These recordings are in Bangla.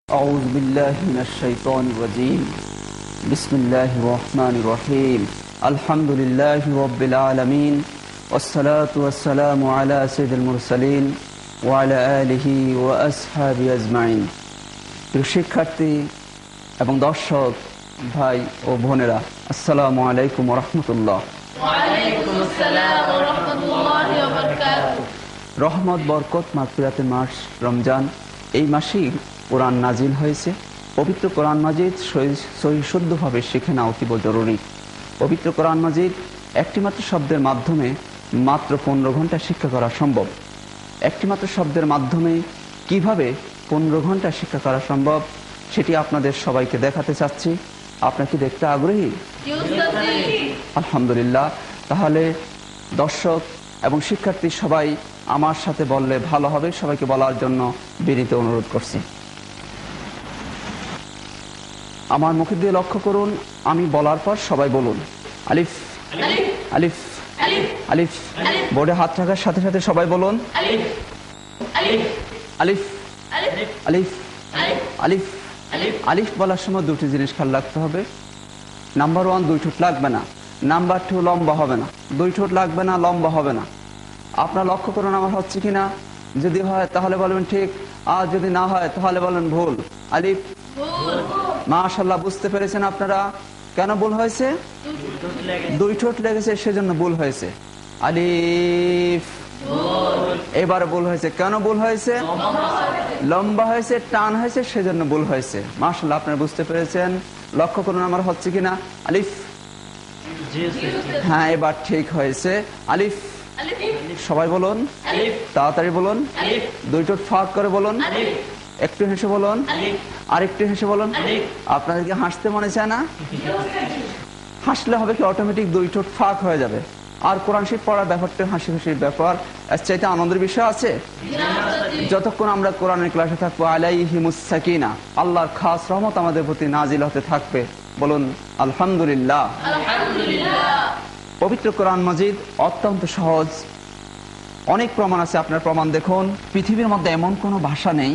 أعوذ بالله من الشيطان الرجيم بسم الله الرحمن الرحيم الحمد لله رب العالمين والصلاة والسلام على سيد المرسلين وعلى آله وأصحابه أجمعين শিক্ষার্থী এবং দর্শক ভাই ও বোনেরা আসসালামু আলাইকুম ওয়া রাহমাতুল্লাহ। ওয়া আলাইকুম আসসালাম ওয়া রাহমাতুল্লাহি ওয়া বারাকাতুহু। রহমত বরকত মাগফিরাতের মাস রমজান, এই মাসেই কোরআন নাজিল হয়েছে। পবিত্র কোরআন মাজিদ সহি শুদ্ধভাবে শিখে নেওয়া অতীব জরুরি। পবিত্র কোরআন মাজিদ একটি মাত্র শব্দের মাধ্যমে মাত্র 15 ঘন্টা শিক্ষা করা সম্ভব। একটি মাত্র শব্দের মাধ্যমে কিভাবে 15 ঘন্টা শিক্ষা করা সম্ভব সেটি আপনাদের সবাইকে দেখাতে চাচ্ছি। আপনারা কি দেখতে আগ্রহী? আলহামদুলিল্লাহ। তাহলে দর্শক এবং শিক্ষার্থী সবাই আমার সাথে বললে ভালো হবে। সবাইকে বলার জন্য বিনীত অনুরোধ করছি। আমার মুখে দিয়ে লক্ষ্য করুন, আমি বলার পর সবাই বলুন আলিফ আলিফ আলিফ। বোর্ডে হাত রাখার সাথে সাথে সবাই বলুন আলিফ আলিফ আলিফ আলিফ। আলিফ বলার সময় দুটি জিনিস খেয়াল রাখতে হবে। নাম্বার 1, 2 ঠোঁট লাগবে না। নাম্বার 2, লম্বা হবে না। 2 ঠোঁট লাগবে না, লম্বা হবে না। আপনারা লক্ষ্য করুন আমার হচ্ছে কিনা। যদি হয় তাহলে বলবেন ঠিক, আর যদি না হয় তাহলে বলেন ভুল। আলিফ মাশাআল্লাহ, বুঝতে পেরেছেন আপনারা কেন ভুল হয়েছে? 2 ঠোঁট লেগেছে সেজন্য ভুল হয়েছে। আলিফ এবার ভুল হয়েছে। কেন ভুল হয়েছে? লম্বা হয়েছে, টান হয়েছে সেজন্য ভুল হয়েছে। মাশাআল্লাহ, আপনারা বুঝতে পেরেছেন। লক্ষ্য করুন আমার হচ্ছে কিনা। আলিফ, হ্যাঁ এবার ঠিক হয়েছে। আলিফ, সবাই বলুন তাড়াতাড়ি বলুন। 2 ঠোঁট ফাঁক করে বলুন। একটু হেসে বলুন, আরেকটু হেসে বলুন। আপনাদেরকে হাসতে মনে চায় না? হাসলে হবে কি, অটোমেটিক 2 ঠোঁট ফাঁক হয়ে যাবে। আর কোরআন শরীফ পড়ার ব্যাপারটা হাসি খুশির ব্যাপার। এর চাইতে আনন্দের বিষয় আছে? যতক্ষণ আমরা কোরআনের ক্লাসে থাকবো, আলাইহিমুস সাকিনা, আল্লাহর খাস রহমত আমাদের প্রতি নাজিল হতে থাকবে। বলুন আলহামদুলিল্লাহ। পবিত্র কোরআন মাজিদ অত্যন্ত সহজ। অনেক প্রমাণ আছে, আপনার প্রমাণ দেখুন। পৃথিবীর মধ্যে এমন কোনো ভাষা নেই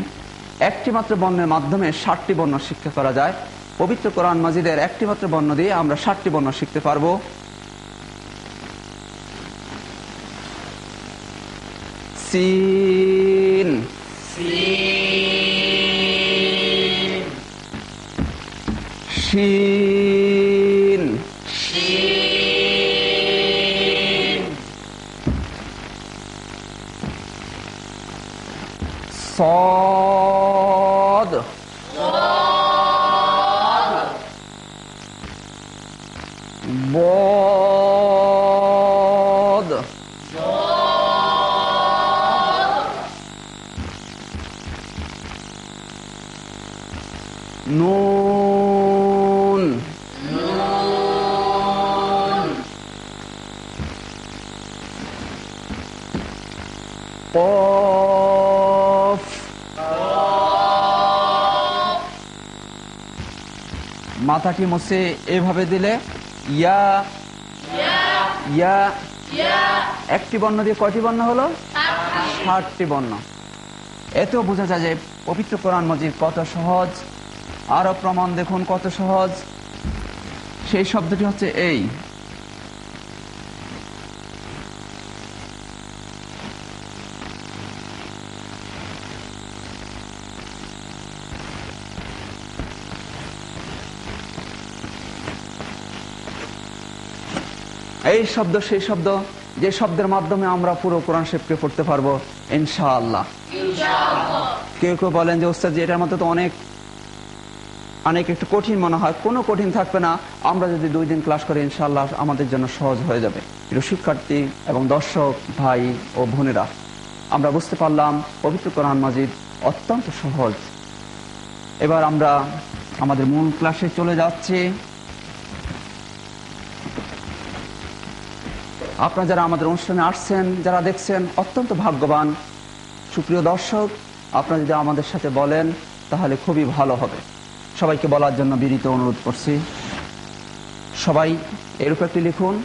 একটি মাত্র বর্ণের মাধ্যমে 60টি বর্ণ শিক্ষা করা যায়। পবিত্র কোরআন মাজিদের একটি মাত্র বর্ণ দিয়ে আমরা 60টি বর্ণ শিখতে পারবো। সিন, শিন, صاد ضاد نون قاف মাথাটি মুছে এভাবে দিলে ইয়া ইয়া। একটি বর্ণ দিয়ে কয়টি বর্ণ হলো? 60টি বর্ণ। এতেও বোঝা যায় যে পবিত্র কোরআন মাজিদ কত সহজ। আরো প্রমাণ দেখুন কত সহজ। সেই শব্দটি হচ্ছে এই। এই শব্দ সেই শব্দ, যে শব্দের মাধ্যমে আমরা পুরো কোরআন শরীফকে পড়তে পারবো ইনশাআল্লাহ। কেউ কেউ বলেন যে ওস্তাদ এটার মধ্যে তো অনেক একটু কঠিন মনে হয়। কোনো কঠিন থাকবে না। আমরা যদি 2 দিন ক্লাস করি ইনশাআল্লাহ আমাদের জন্য সহজ হয়ে যাবে। প্রিয় শিক্ষার্থী এবং দর্শক ভাই ও বোনেরা, আমরা বুঝতে পারলাম পবিত্র কোরআন মাজিদ অত্যন্ত সহজ। এবার আমরা আমাদের মূল ক্লাসে চলে যাচ্ছি। আপনারা যারা আমাদের অনুষ্ঠানে আসছেন, যারা দেখছেন, অত্যন্ত ভাগ্যবান। সুপ্রিয় দর্শক, আপনারা যদি আমাদের সাথে বলেন তাহলে খুবই ভালো হবে। সবাইকে বলার জন্য বিনীত অনুরোধ করছি। সবাই এর উপর একটি লিখুন।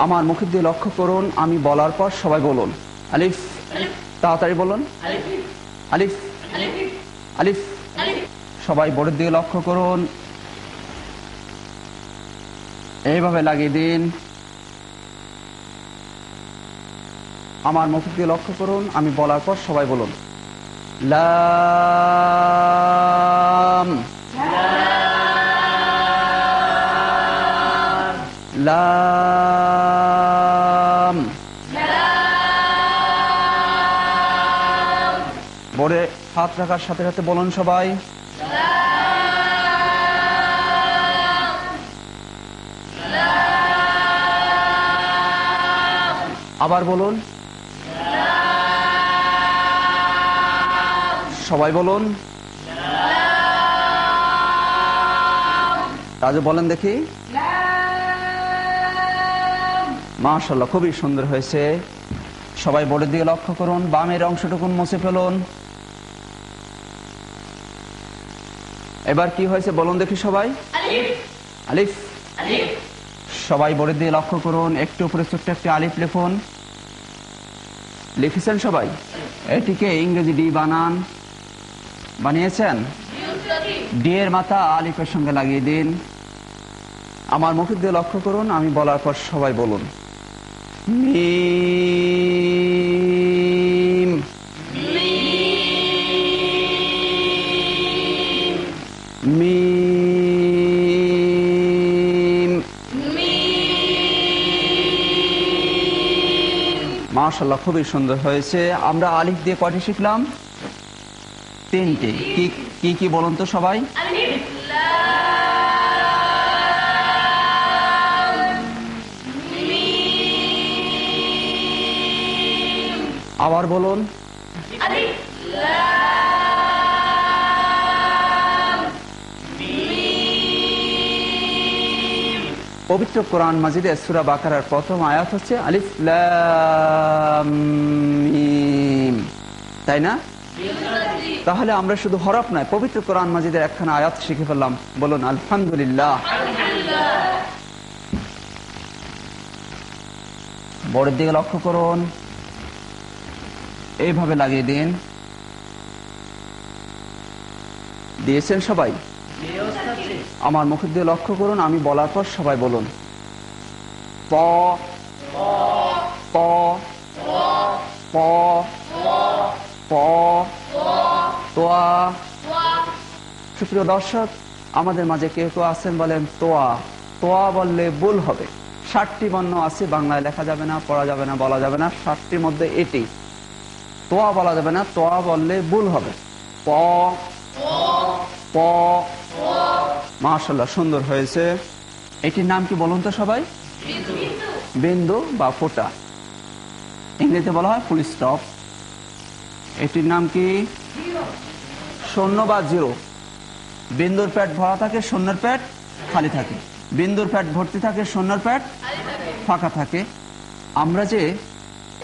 আমার মুখের দিয়ে লক্ষ্য করুন, আমি বলার পর সবাই বলুন আলিফ। তাড়াতাড়ি বলুন আলিফ আলিফ। সবাই বোর্ডের দিকে লক্ষ্য করুন, এইভাবে লাগিয়ে দিন। আমার মুখের দিকে লক্ষ্য করুন, আমি বলার পর সবাই বলুন লাম লাম। বোর্ডে হাত রাখার সাথে সাথে বলুন সবাই আবার বলুন সবাই বলুন রাজু বলেন দেখি। মাশাআল্লাহ, খুবই সুন্দর হয়েছে। সবাই বোর্ডের দিকে লক্ষ্য করুন, বামের অংশটুকু মুছে ফেলুন। এবার কি হয়েছে বলুন দেখি সবাই আলিফ। সবাই বোর্ডের দিকে লক্ষ্য করুন, একটু উপরে ছোট্ট একটি আলিফ লিখুন। লিখেছেন সবাই? এটিকে ইংরেজি ডি বানান। বানিয়েছেন? ডি এর মাথা আলিফের সঙ্গে লাগিয়ে দিন। আমার মুখের দিকে লক্ষ্য করুন, আমি বলার পর সবাই বলুন মিম। মিম। মাশাআল্লাহ, খুবই সুন্দর হয়েছে। আমরা আলিফ দিয়ে কয়টি শিখলাম? 3টি। কি কি বলুন তো সবাই? আবার বলুন পবিত্র কোরআন মাজিদে সূরা বাকারার প্রথম আয়াত হচ্ছে আলিফ লাম মিম, তাই না? তাহলে আমরা শুধু হরফ নয়, পবিত্র কোরআন মাজিদের একখানা আয়াত শিখে ফেললাম। বলুন আলহামদুলিল্লাহ। বোর্ডের দিকে লক্ষ্য করুন, এইভাবে লাগিয়ে দিন। দিয়েছেন সবাই? আমার মুখের দিকে লক্ষ্য করুন, আমি বলার পর সবাই বলুন প প প প তোয়া। সুপ্রিয় দর্শক, আমাদের মাঝে কেউ কেউ আছেন বলেন তোয়া। তোয়া বললে ভুল হবে। 60টি বর্ণ আছে, বাংলায় লেখা যাবে না, পড়া যাবে না, বলা যাবে না। 60টির মধ্যে এটি তোয়া বলা যাবে না, তোয়া বললে ভুল হবে। প প। মাশাআল্লাহ, সুন্দর হয়েছে। এটির নাম কি বলুন তো সবাই? বিন্দু বা ফোঁটা। ইংরেজিতে বলা হয় ফুল স্টপ। এটির নাম কি? শূন্য বা জিরো। বিন্দুর পেট ভরা থাকে, শূন্যের পেট খালি থাকে। বিন্দুর পেট ভর্তি থাকে, শূন্যের পেট ফাঁকা থাকে। আমরা যে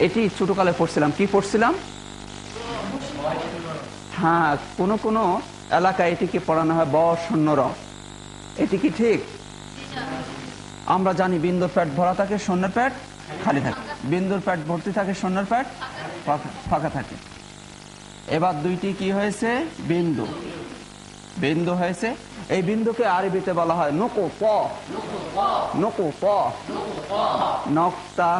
এটি ছোটকালে পড়ছিলাম, কি পড়ছিলাম? হ্যাঁ, কোনো কোনো এলাকায় এটিকে পড়ানো হয় ব শূন্য র। এটি কি ঠিক? আমরা জানি বিন্দুর পেট ভরা থাকে, শূন্যের পেট খালি থাকে। বিন্দুর পেট ভর্তি থাকে, শূন্যের পেট ফাঁকা থাকে। এবার দুইটি কি হয়েছে? বিন্দু। বিন্দু হয়েছে। এই বিন্দুকে আরবিতে বলা হয় নুকু প। নুকু প, নক্তা।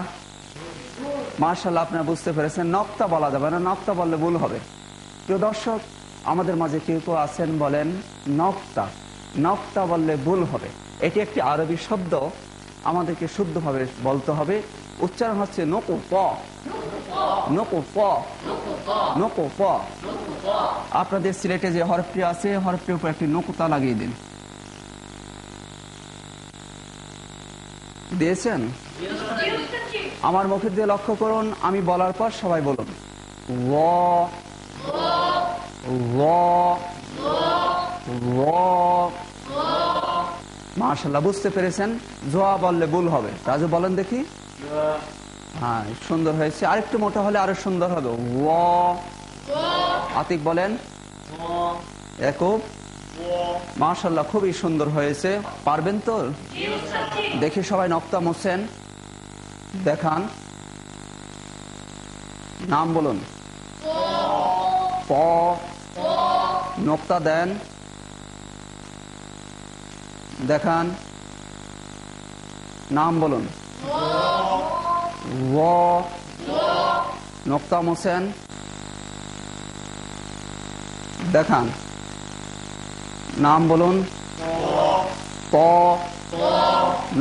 মাশাআল্লাহ, আপনারা বুঝতে পেরেছেন। নক্তা বলা যাবে না, নক্তা বললে ভুল হবে। প্রিয় দর্শক, আমাদের মাঝে কেউ কেউ আছেন বলেন নক্তা। নক্তা বললে ভুল হবে। এটি একটি আরবি শব্দ, আমাদেরকে শুদ্ধভাবে বলতে হবে। উচ্চারণ হচ্ছে নুকু প, নুকু প, নুকু প। আপনাদের সিলেটে যে হরফটি আছে, হরফটির উপর একটি নুকুতা লাগিয়ে দিন। দিয়েছেন? আমার মুখের দিকে লক্ষ্য করুন, আমি বলার পর সবাই বলুন ও মাশাআল্লাহ, বুঝতে পেরেছেন। জোয়া বললে ভুল হবে। রাজু বলেন দেখি। হ্যাঁ, সুন্দর হয়েছে। আরেকটু মোটা হলে আরো সুন্দর হবে। আতিক বলেন। একুব। মাশাআল্লাহ, খুবই সুন্দর হয়েছে। পারবেন তো? দেখি সবাই নক্তা মুছেন। দেখান। নাম বলুন। প, নোক্তা দেন, দেখান। নাম বলুন। ও, নোক্তা মোছেন, দেখান। নাম বলুন। প,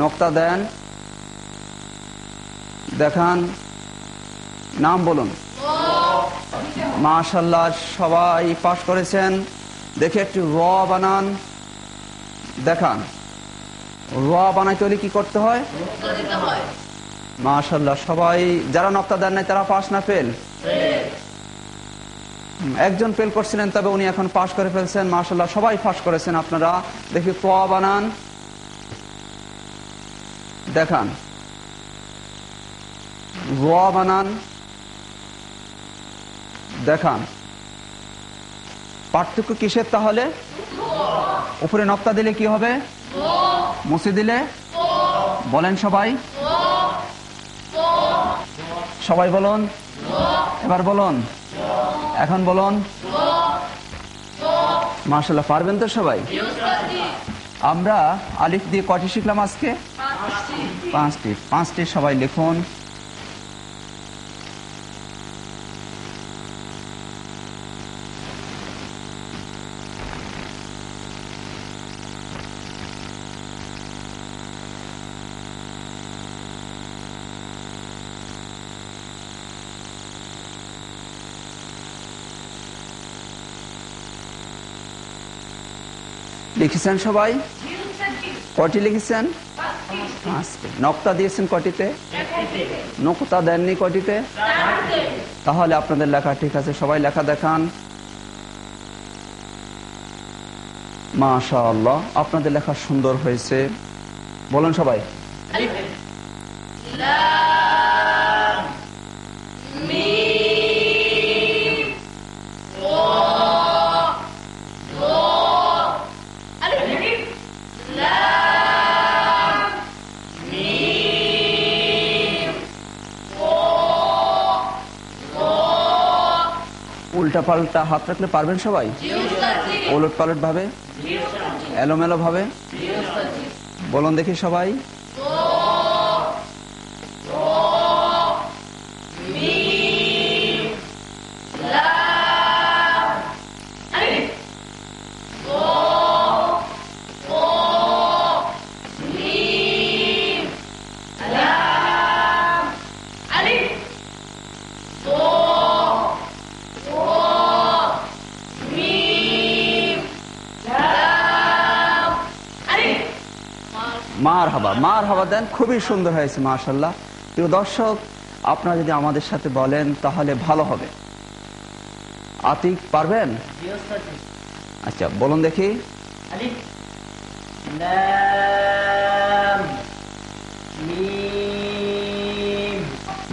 নোক্তা দেন, দেখান। নাম বলুন। মাশাআল্লাহ, সবাই পাস করেছেন। দেখে একটু র বানান, দেখান। র বানাইতে হলে কি করতে হয়? মাশাআল্লাহ, সবাই যারা নক্তা দেন নাই তারা পাস না ফেল? একজন ফেল করছিলেন, তবে উনি এখন পাস করে ফেলছেন। মাশাআল্লাহ, সবাই পাস করেছেন আপনারা। দেখি ত বানান, দেখান। র বানান, দেখান। পার্থক্য কিসের তাহলে? উপরে নক্তা দিলে কি হবে? মুছে দিলে? বলেন সবাই, সবাই বলুন। এবার বলুন, এখন বলুন। মাশাআল্লাহ, পারবেন তো সবাই? আমরা আলিফ দিয়ে কয়টি শিখলাম আজকে? 5টি। 5টি সবাই লিখুন। লিখেছেন সবাই? কয়টি লিখেছেন? 5টি। নক্তা দিয়েছেন কয়টিতে? নক্তা দেননি কয়টিতে? তাহলে আপনাদের লেখা ঠিক আছে। সবাই লেখা দেখান। মাশাআল্লাহ, আপনাদের লেখা সুন্দর হয়েছে। বলুন সবাই। উল্টা পাল্টা হাত রাখলে পারবেন সবাই? ওলট পালট ভাবে, এলোমেলো ভাবে? বলুন দেখি সবাই। মারহাবা, মারহাবা দেন। খুবই সুন্দর হয়েছে, মাশাআল্লাহ। প্রিয় দর্শক, আপনারা যদি আমাদের সাথে বলেন তাহলে ভালো হবে। আতিক, পারবেন? আচ্ছা, বলুন দেখি। আলিফ, লাম, মিম।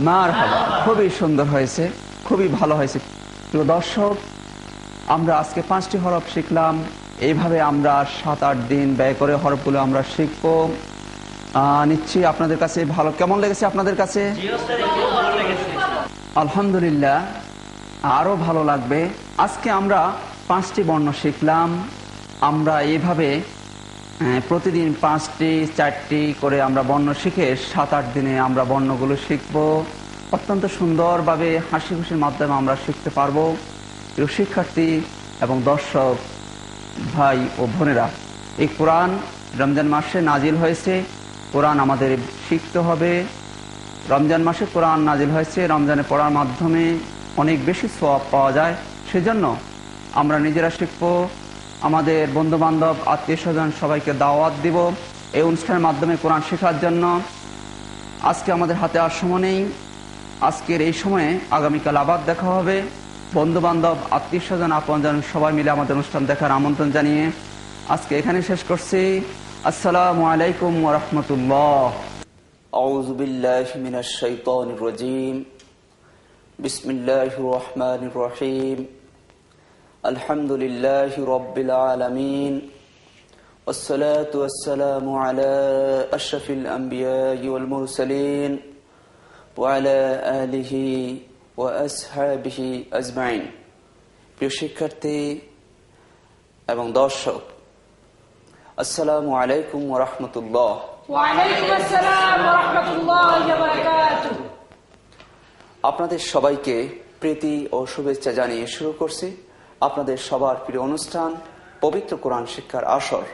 মারহাবা, খুবই সুন্দর হয়েছে, খুবই ভালো হয়েছে। প্রিয় দর্শক, আমরা আজকে 5টি হরফ শিখলাম। এইভাবে আমরা 7-8 দিন ব্যয় করে হরফগুলো আমরা শিখবো। নিশ্চয়ই আপনাদের কাছে ভালো, কেমন লেগেছে আপনাদের কাছে? আলহামদুলিল্লাহ, আরো ভালো লাগবে। আজকে আমরা 5টি বর্ণ শিখলাম। আমরা এইভাবে প্রতিদিন 5টি 4টি করে আমরা বর্ণ শিখে 7-8 দিনে আমরা বর্ণগুলো শিখবো। অত্যন্ত সুন্দরভাবে হাসি খুশির মাধ্যমে আমরা শিখতে পারবো। প্রিয় শিক্ষার্থী এবং দর্শক ভাই ও বোনেরা, এই কোরআন রমজান মাসে নাজিল হয়েছে। কোরআন আমাদের শিখতে হবে। রমজান মাসে কোরআন নাজিল হয়েছে, রমজানে পড়ার মাধ্যমে অনেক বেশি সওয়াব পাওয়া যায়। সেজন্য আমরা নিজেরা শিখব, আমাদের বন্ধু বান্ধব আত্মীয় স্বজন সবাইকে দাওয়াত দিব এই অনুষ্ঠানের মাধ্যমে কোরআন শেখার জন্য। আজকে আমাদের হাতে আর সময় নেই। আজকের এই সময়ে আগামীকাল আবার দেখা হবে। বন্ধু বান্ধব আত্মীয় স্বজন আপনজন সবাই মিলে আমাদের অনুষ্ঠান দেখার আমন্ত্রণ জানিয়ে আজকে এখানে শেষ করছি। আসসালামু আলাইকুম ওয়া রাহমাতুল্লাহ। আউযু বিল্লাহি মিনাশ শাইতানির রাজীম। বিসমিল্লাহির রহমানির রহিম। আলহামদুলিল্লাহি রাব্বিল আলামিন। والصلاة والسلام على أشرف الأنبياء والمرسلين وعلى آله وأصحابه أجمعين। প্রিয় শিক্ষার্থী এবং দর্শক, আসসালামু আলাইকুম ওয়া রাহমাতুল্লাহ। ওয়া আলাইকুম আসসালাম ওয়া রাহমাতুল্লাহি ওয়া বারাকাতুহু। আপনাদের সবাইকে প্রীতি ও শুভেচ্ছা জানিয়ে শুরু করছি আপনাদের সবার প্রিয় অনুষ্ঠান পবিত্র কোরআন শিক্ষার আসর।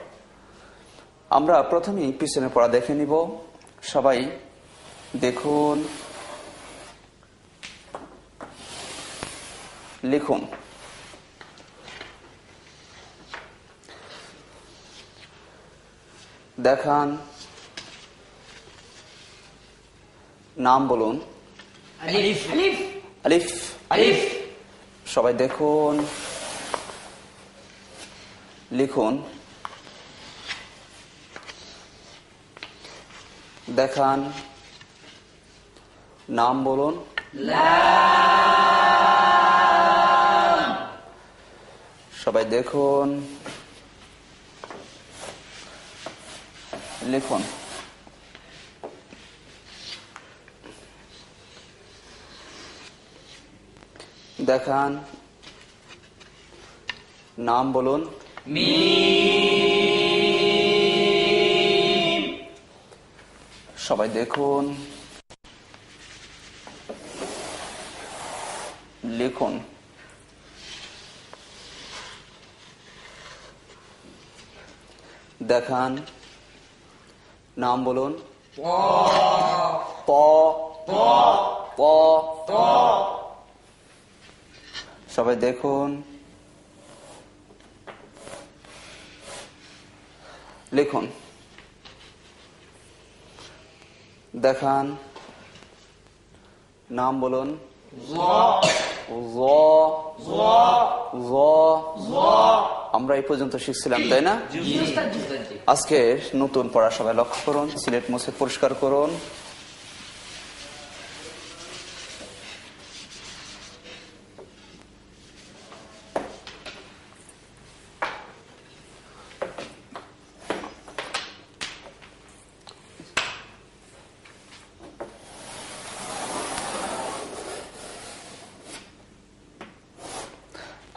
আমরা প্রথমেই পিছনে পড়া দেখে নিব। সবাই দেখুন, লিখুন। দেখান, নাম বলুন। আলিফ আলিফ আলিফ। আলিফ সবাই দেখুন, লিখুন। দেখান, নাম বলুন। লাম সবাই দেখুন, লিখুন। দেখান, নাম বলুন। মিম সবাই দেখুন, লিখুন। দেখান, নাম বলুন। প প প। সবাই দেখুন, লিখুন। দেখান, নাম বলুন। আমরা এই পর্যন্ত শিখছিলাম, তাই না? আজকে নতুন পড়া সবাই লক্ষ্য করুন। সিলেট মুছে পরিষ্কার করুন।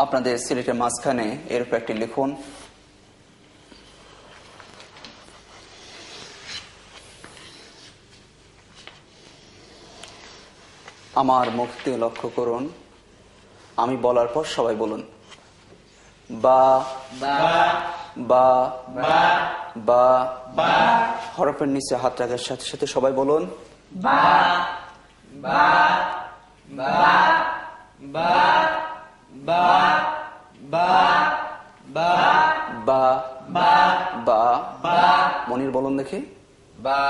আপনাদের সিলেটের মাঝখানে এরকম একটি লিখুন। আমার মুখ দিয়ে লক্ষ্য করুন, আমি বলার পর সবাই বলুন। বা বা বা বা বা বা হরফের নিচে হাত রাখার সাথে সাথে সবাই বলুন। বা বা বা বা বা বা বা বা বা বা বা মনির বলুন দেখি। বা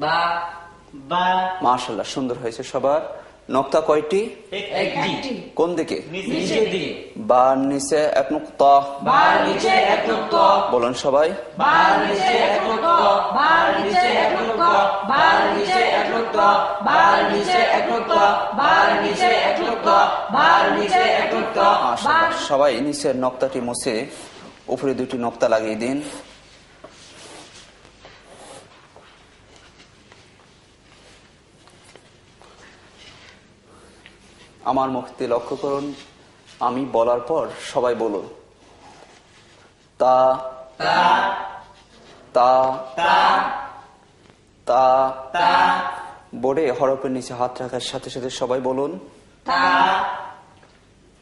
বা বা মাশাআল্লাহ, সুন্দর হয়েছে সবার। নক্তা কয়টি? একটি কোন দিকে? নিচের দিকে বার নিচে এক নুক্তা। বার নিচে এক নুক্তা। বলুন সবাই। বার নিচে এক নুক্তা। বার নিচে এক নুক্তা। বার নিচে এক নুক্তা। বার নিচে এক নুক্তা। বার নিচে এক নুক্তা। বার নিচে এক নুক্তা। মাশাআল্লাহ, সবাই নিচের নক্তাটি মুছে উপরে দুটি নক্তা লাগিয়ে দিন। আমার মুখ দিয়ে লক্ষ্য করুন, আমি বলার পর সবাই বলুন। তা তা তা তা তা। তা বোর্ডে হরফের নিচে হাত রাখার সাথে সাথে সবাই বলুন। তা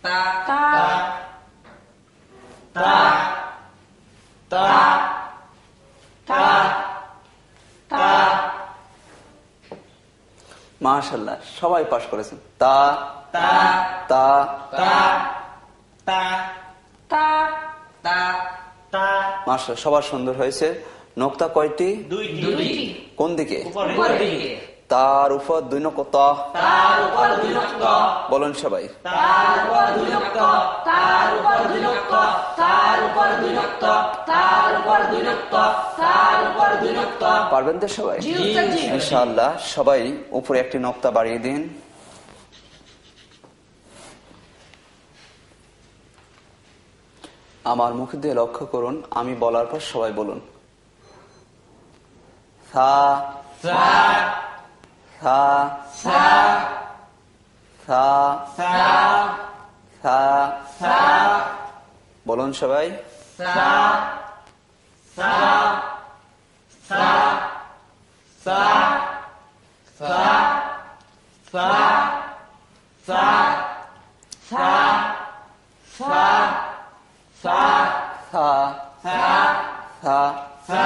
তা তা তা তা তা তা মাশাআল্লাহ, সবাই পাশ করেছেন। তা তা তা তা তা তা তা তা মাশাআল্লাহ, সবার সুন্দর হয়েছে। নক্তা কয়টি? দুইটি কোন দিকে? উপরের দিকে তার উপর দুই নক্তা। তার উপর দুই নক্তা বলুন সবাই। তার উপর দুই নক্তা তার উপর দুই নক্তা। তার উপর দুই নক্তা। তার উপর দুই নক্তা। তার উপর দুই নক্তা। পারবেন তো সবাই? জি উস্তাদ জি। ইনশাআল্লাহ, সবাই উপরে একটি নক্তা বাড়িয়ে দিন। আমার মুখ দিয়ে লক্ষ্য করুন, আমি বলার পর সবাই বলুন। সা সা সা সা সা সা সা সা বলুন সবাই। সা সা সা সা সা সা সা সা সা সা সা সা সা সা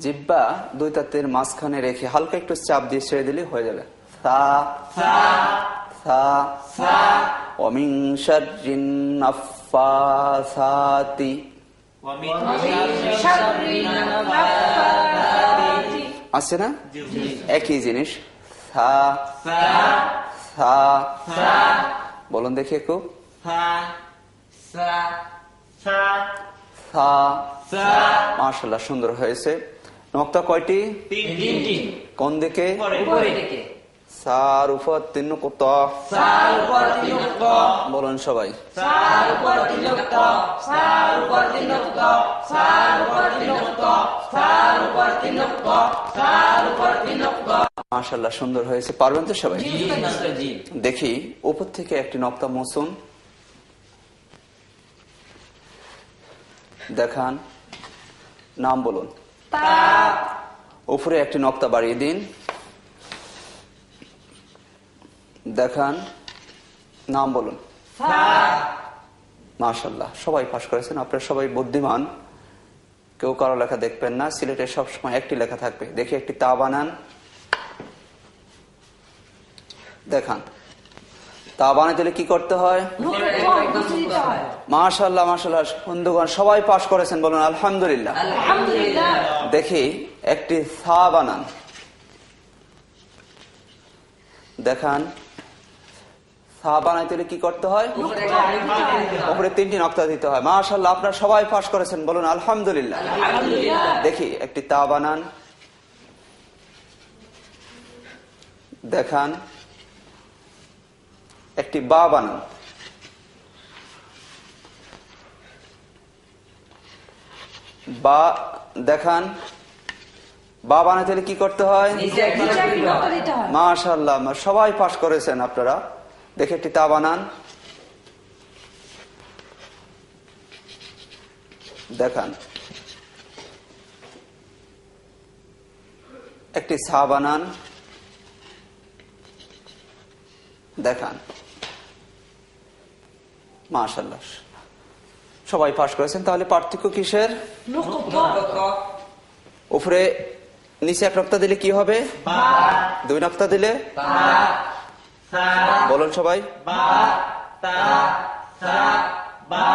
জিহ্বা দুই দাঁতের মাঝখানে রেখে হালকা একটু চাপ দিয়ে ছেড়ে দিলে হয়ে যাবে। সা সা সা সা ওমিং শাররিন নাফাসাতি ومن شر النفاثات আছে না? একই জিনিস। সা সা সা সা বলুন দেখি একটু। সা সা সা সা সা মাশাআল্লাহ সুন্দর হয়েছে। নক্তা কয়টি? তিনটি কোন দিকে? উপরে দিকে সার উপর 3 নক্তা। সার উপর 3 নক্তা বলুন সবাই। সার উপর 3 নক্তা সার উপর 3 নক্তা সার উপর 3 নক্তা সার উপর 3 নক্তা সার উপর 3 নক্তা। মাশাআল্লাহ সুন্দর হয়েছে। পারবেন তো সবাই? জি মাস্টার জি। দেখি উপর থেকে একটি নক্তা মোছুন। দেখান, নাম বলুন। তা উপরে একটি নক্তা বাড়িয়ে দিন। দেখান, নাম বলুন। সা মাশাআল্লাহ সবাই পাস করেছেন। আপনারা সবাই বুদ্ধিমান, কেউ কারো লেখা দেখবেন না। সিলেটে সবসময় একটি লেখা থাকবে। দেখি একটি তা বানান। দেখান, তা বানাতে হলে কি করতে হয়? দিতে হয়। মাশাআল্লাহ মাশাআল্লাহ বন্ধুগণ সবাই পাস করেছেন, বলুন আলহামদুলিল্লাহ। আলহামদুলিল্লাহ। দেখি একটি সা বানান। দেখান, সা বানাইতে হলে কি করতে হয়? উপরে 3টি নক্তা দিতে হয়। মাশাআল্লাহ আপনারা সবাই পাস করেছেন, বলুন আলহামদুলিল্লাহ। দেখি একটি তা বানান। দেখান, একটি বা বানান। বা দেখান, বা বানাতে হলে কি করতে হয়? নিচে একটা নিচে একটি নক্তা নক্তা দিতে হয়। মাশাআল্লাহ সবাই পাস করেছেন আপনারা। দেখে একটি তা বানান। দেখান, একটি সা বানান। দেখান, মাশাআল্লাহ সবাই পাস করেছেন। তাহলে পার্থক্য কিসের? নক্তা উপরে নিচে 1 নক্তা দিলে কি হবে? বা 2 নক্তা দিলে? তা সা বলুন সবাই। বা তা সা বা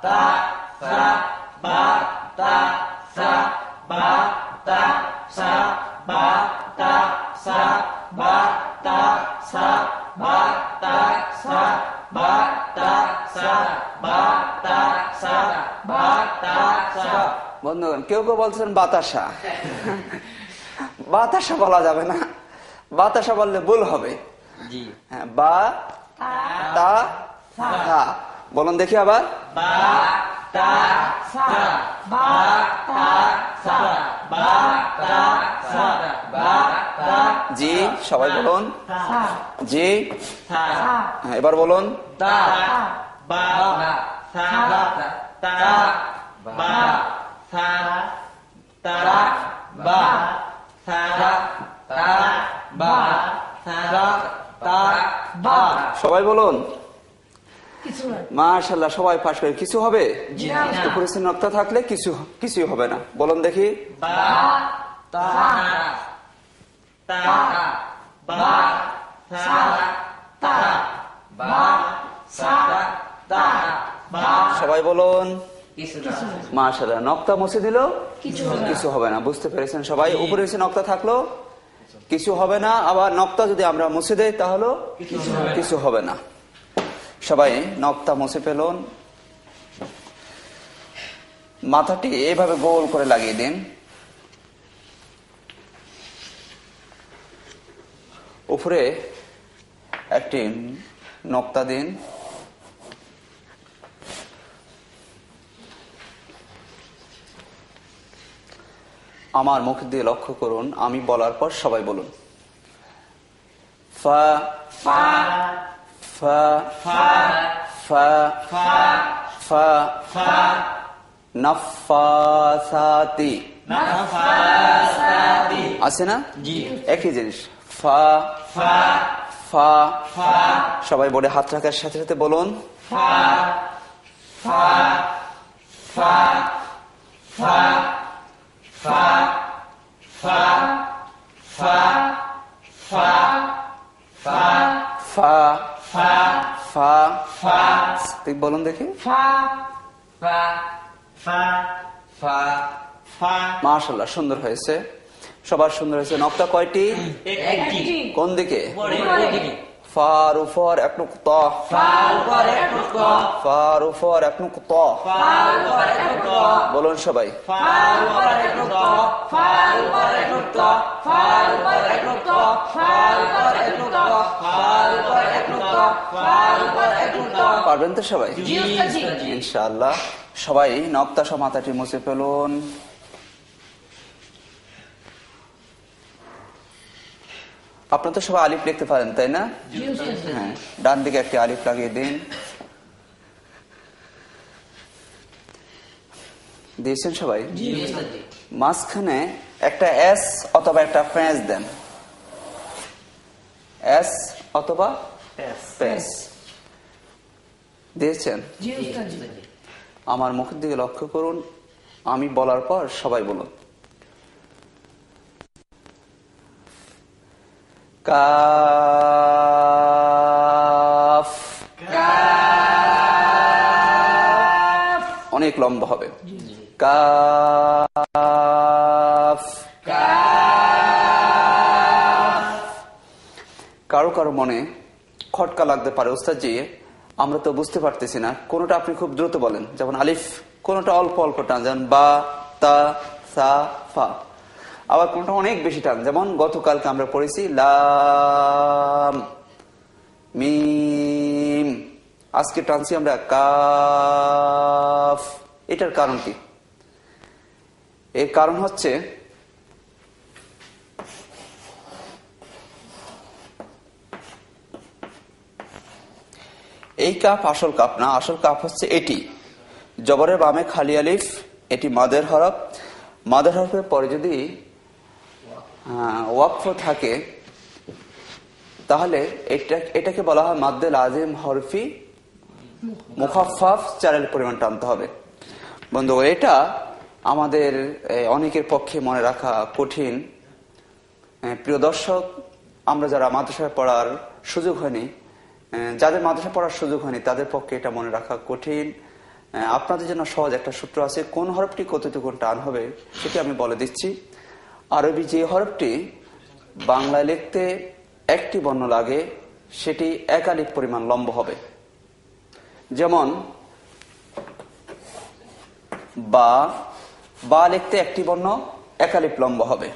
তা সা বা তা সা বা তা সা বা তা সা বা তা সা বা তা সা বা তা সা বা তা সা বা তা সা। বন্ধুগণ কেউ কেউ বলছেন বাতাসা। বাতাসা বলা যাবে না, বাতাসা বললে ভুল হবে। জি হ্যাঁ, বা তা সা বলুন দেখি আবার। বা তা সা বা তা সা বা তা সা বা তা জি সবাই বলুন। সা জি সা হ্যাঁ, এবার বলুন। তা বা সা তা বা সা তা বা সা তা বা সা তা বা। সবাই বলুন। কিছু না। মাশাআল্লাহ সবাই পাস করে। কিছু হবে? জি উপরে সে নক্তা থাকলে কিছুই হবে না। বলুন দেখি। বা তা তা বা সা তা বা সা তা বা। সবাই বলুন। কিছু মাশাআল্লাহ নক্তা মুছে দিল কিছু হবে না। কিছু হবে না। বুঝতে পেরেছেন সবাই? উপরে এসে নক্তা থাকলো কিছু হবে না, আবার নক্তা যদি আমরা মুছে দেই তাহলে কিছু হবে না। সবাই নক্তা মুছে ফেলুন। মাথাটি এইভাবে গোল করে লাগিয়ে দিন। উপরে একটি নক্তা দিন। আমার মুখ দিয়ে লক্ষ্য করুন, আমি বলার পর সবাই বলুন। ফা ফা ফা ফা ফা ফা ফা ফা নাফাসাতি নাফাসাতি আছে না? জি। একই জিনিস। ফা ফা ফা ফা সবাই বোর্ডে হাত রাখার সাথে সাথে বলুন ফা ফা ফা ফা ফা ফা ফা ফা ফা ফা ফা ফা ফা ঠিক বলুন দেখি। ফা ফা ফা ফা ফা মাশাআল্লাহ, সুন্দর হয়েছে, সবার সুন্দর হয়েছে। নকতা কয়টি? একটি কোন দিকে? উপরে ফার উপর এক নুকতা, ফার উপর এক নুকতা ফার উপর এক নুকতা। ফার উপর এক নুকতা বলুন সবাই। ফার উপর এক নুকতা ফার উপর এক নুকতা ফার উপর এক নুকতা ফার উপর এক নুকতা ফার উপর এক নুকতা ফার উপর এক নুকতা। পারবেন তো সবাই? জি উস্তাদ জি। ইনশাআল্লাহ। সবাই নকতা সহ মাথাটি মুছে ফেলুন। আপনারা তো সবাই আলিফ লিখতে পারেন, তাই না? জি উস্তাদ জি। হ্যাঁ, ডান দিকে একটি আলিফ লাগিয়ে দিন। দিয়েছেন সবাই? জি উস্তাদ জি। মাঝখানে একটা এস অথবা একটা প্যাঁচ দেন। এস অথবা প্যাঁচ দিয়েছেন? জি উস্তাদ জি। আমার মুখের দিকে লক্ষ্য করুন, আমি বলার পর সবাই বলুন। কাফ। অনেক লম্বা হবে। কাফ। কারো কারো মনে খটকা লাগতে পারে, ওস্তাদ জি আমরা তো বুঝতে পারতেছি না, কোনটা আপনি খুব দ্রুত বলেন, যেমন আলিফ, কোনটা অল্প অল্প টান, যেমন বা তা সা ফা। আবার কোনটা অনেক বেশি টান, যেমন গতকালকে আমরা পড়েছি লাম মিম, আজকে টানছি আমরা কাফ। এটার কারণ কি? এর কারণ হচ্ছে এই কাপ আসল কাপ না, আসল কাপ হচ্ছে এটি। জবরের বামে খালি আলিফ, এটি মাদের হরফ। মাদের হরফের পরে যদি ওয়াকফ থাকে তাহলে এটাকে বলা হয় মাদ্দে লাজিম হরফি মুখাফফাফ, চারের পরিমাণ টানতে হবে। বন্ধু, এটা আমাদের অনেকের পক্ষে মনে রাখা কঠিন। প্রিয় দর্শক, আমরা যারা মাদ্রাসায় পড়ার সুযোগ হয়নি, যাদের মাদ্রাসা পড়ার সুযোগ হয়নি তাদের পক্ষে এটা মনে রাখা কঠিন। আপনাদের জন্য সহজ একটা সূত্র আছে, কোন হরফটি কতটুকু টান হবে সেটি আমি বলে দিচ্ছি। আরবি যে হরফটি বাংলায় লিখতে একটি বর্ণ লাগে সেটি একালিফ পরিমাণ লম্ব হবে। যেমন বা, বা লিখতে একটি বর্ণ একালিফ লম্ব হবে।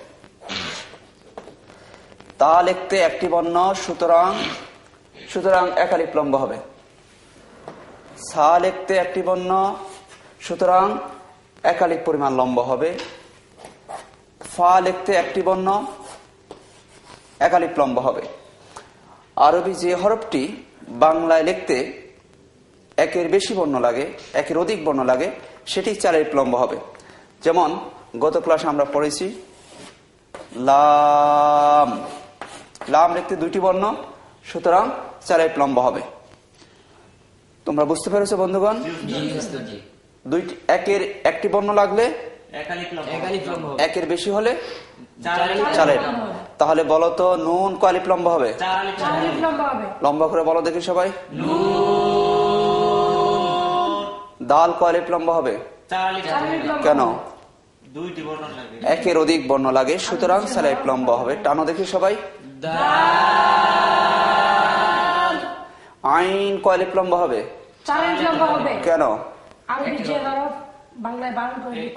তা লিখতে একটি বর্ণ, সুতরাং একালিফ লম্ব হবে। সা লিখতে একটি বর্ণ, সুতরাং একালিফ পরিমাণ লম্ব হবে। ফা লিখতে একটি বর্ণ, একালিফ লম্ব হবে। আরবি যে হরফটি বাংলায় লিখতে একের বেশি বর্ণ লাগে, একের অধিক বর্ণ লাগে, সেটি চার আলিফ লম্ব হবে। যেমন গত ক্লাসে আমরা পড়েছি লাম, লাম লিখতে দুইটি বর্ণ, সুতরাং চার আলিফ লম্ব হবে। তোমরা বুঝতে পেরেছো বন্ধুগণ? দুইটি একের একটি বর্ণ লাগলে একের বেশি হলে চার আলিফ। তাহলে বলো তো নুন কয় আলিফ লম্ব হবে? লম্বা করে বলো দেখি সবাই। দাল কয় আলিফ লম্ব হবে? কেন? একের অধিক বর্ণ লাগে, সুতরাং চার আলিফ লম্ব হবে। টানো দেখি সবাই। আইন কয় আলিফ লম্ব হবে? কেন?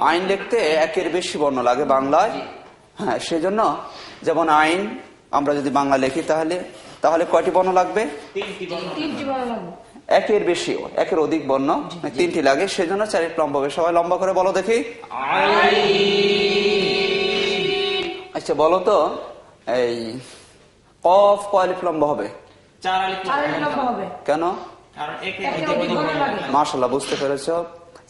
আইন লিখতে একের বেশি বর্ণ লাগে বাংলায়। হ্যাঁ, সেজন্য যেমন আইন আমরা যদি বাংলা লিখি তাহলে কয়টি বর্ণ লাগবে? একের বেশি, একের অধিক বর্ণ তিনটি লাগে, সেজন্য চার আলিফ লম্ব হবে। সবাই লম্বা করে বলো দেখি। আচ্ছা বলো তো, এই কফ কয় আলিফ লম্বা হবে? 4 আলিফ চার আলিফ লম্বা হবে, কেন? কারণ একে অধিক বর্ণ লাগে। মাশাআল্লাহ, বুঝতে পেরেছো।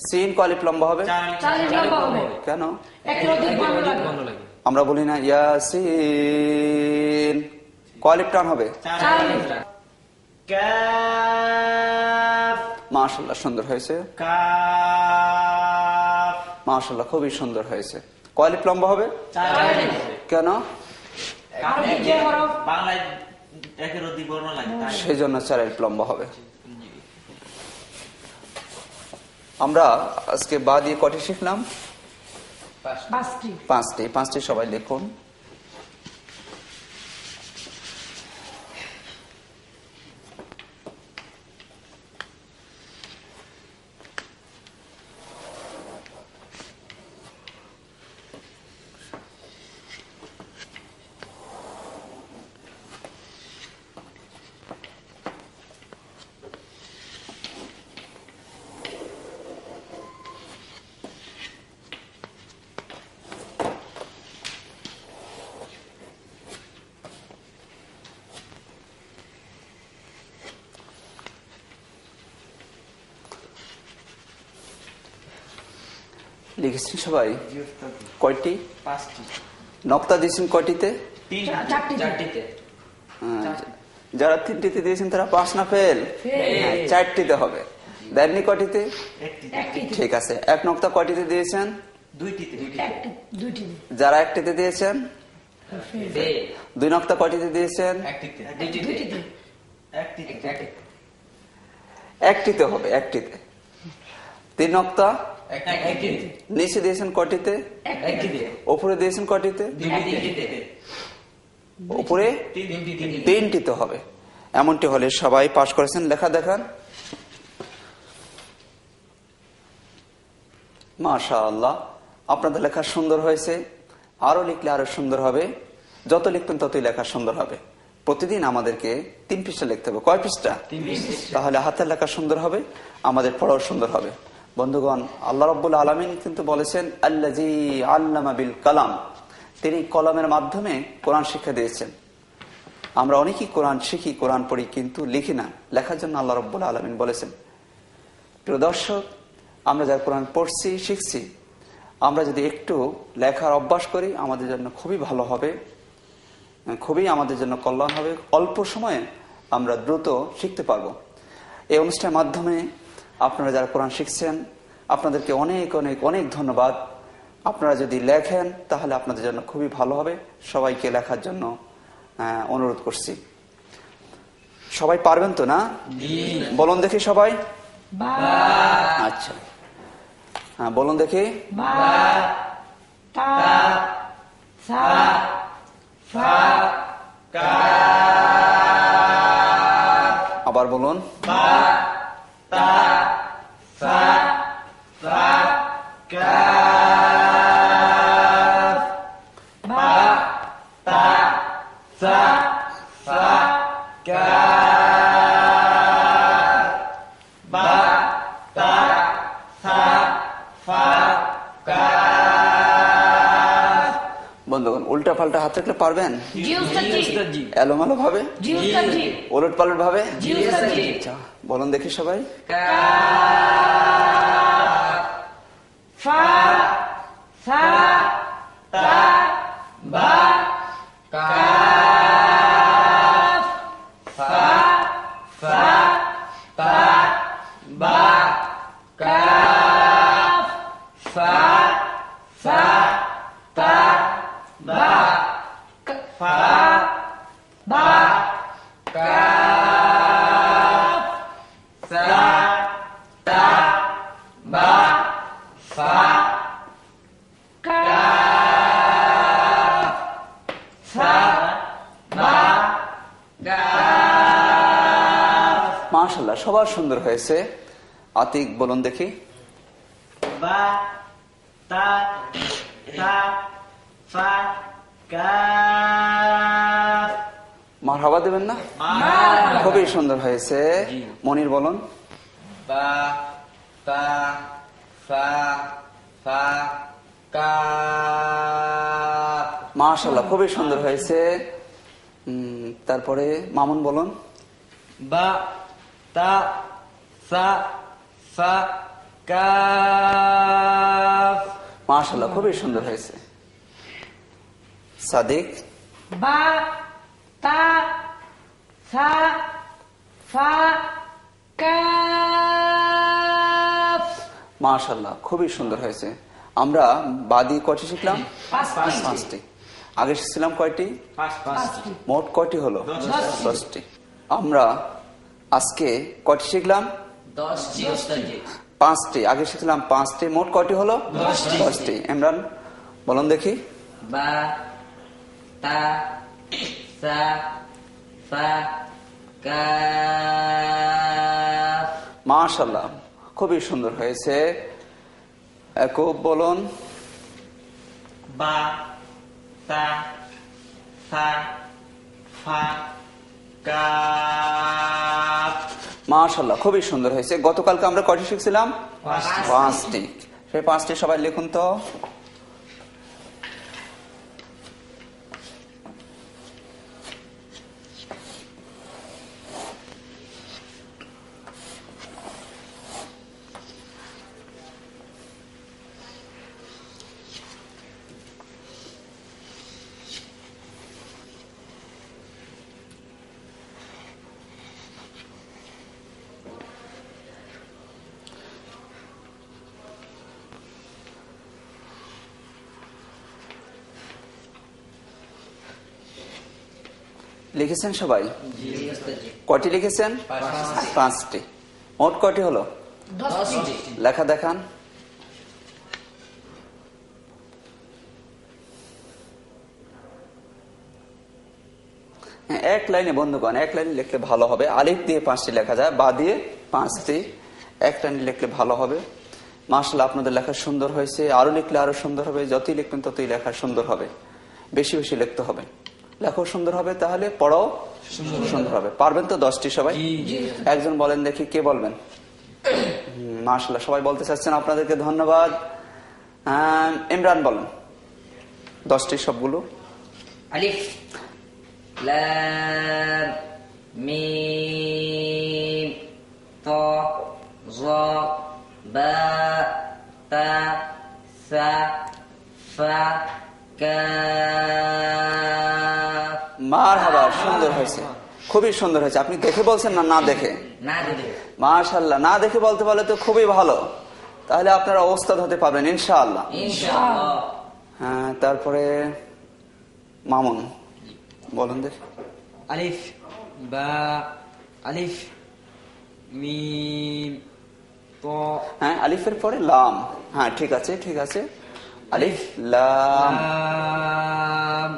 সিন কয় আলিফ লম্বা হবে? 4 আলিফ চার আলিফ লম্বা হবে, কেন? একে অধিক বর্ণ লাগে। আমরা বলি না ইয়াসিন, কয় আলিফ টান হবে? 4 চার আলিফ। আলিফ। কাফ মাশাআল্লাহ, সুন্দর হয়েছে। কাফ মাশাআল্লাহ, খুবই সুন্দর হয়েছে। কয় আলিফ লম্বা হবে? 4 আলিফ। কেন? আরবি যে হরফ বাংলায় একের অধিক বর্ণ লাগে তাই। সেই জন্য 4 আলিফ লম্বা হবে। আমরা আজকে বা দিয়ে কটি শিখলাম? 5টি। 5টি সবাই লিখুন। লিখেছেন সবাই? কয়টি? 5টি। নক্তা দিয়েছেন কয়টিতে? 4টিতে। যারা 3টিতে দিয়েছেন তারা পাস না ফেল? হ্যাঁ, 4টিতে হবে। দেননি কয়টিতে? একটিতে। ঠিক আছে। 1 নক্তা কয়টিতে দিয়েছেন? 2টিতে। দুইটিতে। যারা 1টিতে দিয়েছেন? 2 নক্তা কয়টিতে দিয়েছেন? দুইটিতে। 1টিতে হবে, 1টিতে। 3 নক্তা নিচে দিয়েছেন কয়টিতে? উপরে দিয়েছেন কয়টিতে? উপরে 3টিতে হবে। এমনটি হলে সবাই পাস করেছেন। লেখা দেখান। মাশাআল্লাহ, আপনাদের লেখা সুন্দর হয়েছে। আরো লিখলে আরো সুন্দর হবে। যত লিখবেন ততই লেখা সুন্দর হবে। প্রতিদিন আমাদেরকে 3 পৃষ্ঠা লিখতে হবে। কয় পৃষ্ঠা? 3 পৃষ্ঠা। তাহলে হাতের লেখা সুন্দর হবে, আমাদের পড়াও সুন্দর হবে। বন্ধুগণ, আল্লাহ রাব্বুল আলামিন কিন্তু বলেছেন আল্লাযী আল্লামা বিল কালাম, তিনি কলমের মাধ্যমে কোরআন শিক্ষা দিয়েছেন। আমরা অনেকেই কোরআন শিখি, কোরআন পড়ি, কিন্তু লিখি না। লেখার জন্য আল্লাহ রাব্বুল আলামিন বলেছেন। প্রিয় দর্শক, আমরা যারা কোরআন পড়ছি, শিখছি, আমরা যদি একটু লেখার অভ্যাস করি আমাদের জন্য খুবই ভালো হবে, খুবই আমাদের জন্য কল্যাণ হবে। অল্প সময়ে আমরা দ্রুত শিখতে পারবো। এই অনুষ্ঠানের মাধ্যমে আপনারা যারা কোরআন শিখছেন আপনাদেরকে অনেক অনেক অনেক ধন্যবাদ। আপনারা যদি লেখেন তাহলে আপনাদের জন্য খুবই ভালো হবে। সবাইকে লেখার জন্য অনুরোধ করছি। সবাই পারবেন তো না? বলুন দেখি সবাই। আচ্ছা, হ্যাঁ বলুন দেখি। আবার বলুন। বন্ধুগণ, উল্টা পাল্টা হাত রাখলে পারবেন? এলোমেলো ভাবে, ওলট পালট ভাবে। আচ্ছা, বলুন দেখি সবাই। মাশাআল্লাহ, সবার সুন্দর হয়েছে। আতিক বলুন দেখি। মারহাবা দেবেন না? খুবই সুন্দর হয়েছে। মনির বলুন। মাশাআল্লাহ, খুবই সুন্দর হয়েছে। তারপরে মামুন বলুন। বা তা সা ফা কাফ। মাশাআল্লাহ, খুবই সুন্দর হয়েছে। সাদিক। বা তা সা ফা কাফ। মাশাআল্লাহ, খুবই সুন্দর হয়েছে। আমরা বাদি কয়টি শিখলাম? পাঁচটি। আগে শিখছিলাম কয়টি? পাঁচটি। মোট কয়টি হলো? 10টি। আমরা আজকে কয়টি শিখলাম? 10টি ওস্তাদজি। 5টি। আগে শিখলাম 5টি। মোট কয়টি হলো? 10টি। ইমরান বলুন দেখি। বা তা সা ফা কাফ। মাশাআল্লাহ, খুবই সুন্দর হয়েছে। একুব বলুন। বা তা সা ফা কাফ। মাশাআল্লাহ, খুবই সুন্দর হয়েছে। গতকালকে আমরা কয়টি শিখছিলাম? 5টি। সেই 5টি সবাই লিখুন তো। লিখেছেন সবাই? জি ওস্তাদজি। কয়টি লিখেছেন? 5টি। মোট কয়টি হলো? 10টি। লেখা দেখান। এক লাইনে বন্ধুগণ, এক লাইনে লিখলে ভালো হবে। আলিফ দিয়ে 5টি লেখা যায়, বা দিয়ে 5টি। এক লাইনে লিখলে ভালো হবে। মাশাআল্লাহ, আপনাদের লেখা সুন্দর হয়েছে। আরো লিখলে আরো সুন্দর হবে। যতই লিখবেন ততই লেখা সুন্দর হবে। বেশি বেশি লিখতে হবে। লেখাও সুন্দর হবে, তাহলে পড়াও সুন্দর হবে। পারবেন তো 10টি সবাই? একজন বলেন দেখি, কে বলবেন? মাশাআল্লাহ, সবাই বলতে চাচ্ছেন, আপনাদেরকে ধন্যবাদ। ইমরান বলেন 10টি সবগুলো। আলিফ লাম মিম তা যা বা তা সা ফা কাফ। মারহাবা, সুন্দর হয়েছে, খুবই সুন্দর হয়েছে। আপনি দেখে বলছেন না না দেখে? না দিদি। মাশাআল্লাহ, না দেখে বলতে পারলে তো খুবই ভালো। তাহলে আপনারা ওস্তাদ হতে পারবেন ইনশাআল্লাহ। ইনশাআল্লাহ। হ্যাঁ, তারপরে মামুন বলুন দেখি। আলিফ বা আলিফ মিম ত। হ্যাঁ, আলিফের পরে লাম। হ্যাঁ, ঠিক আছে ঠিক আছে। আলিফ লাম লাম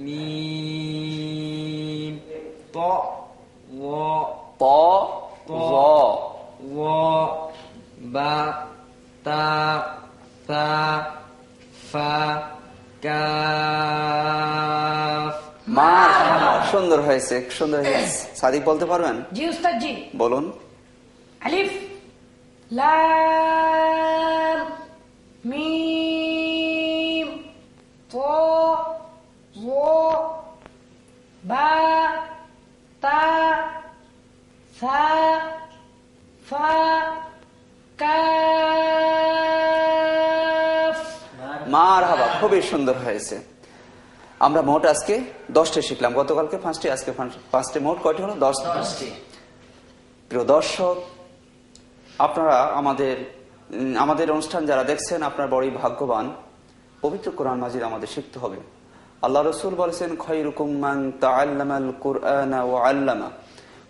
মিম ত ওয়া প য ওয়া বা তা সা ফা কাফ। মাশাআল্লাহ, সুন্দর হয়েছে, সুন্দর হয়েছে। সাদিক বলতে পারবেন? জি উস্তাদ জি। বলুন। আলিফ লাম মিম তা ওয়া বা তা সা ফা কাফ। মারহাবা, খুবই সুন্দর হয়েছে। আমরা মোট আজকে 10টি শিখলাম। গতকালকে 5টি, আজকে 5টি। মোট কয়টি হলো? 10টি। প্রিয় দর্শক, আপনারা আমাদের অনুষ্ঠান যারা দেখছেন, আপনার বড়ই ভাগ্যবান। পবিত্র কোরআন মাজিদ আমাদের শিখতে হবে। আল্লাহ রসুল বলেছেন, খায়রুকুম মান তাআল্লামাল কুরআনা ওয়া আল্লামা।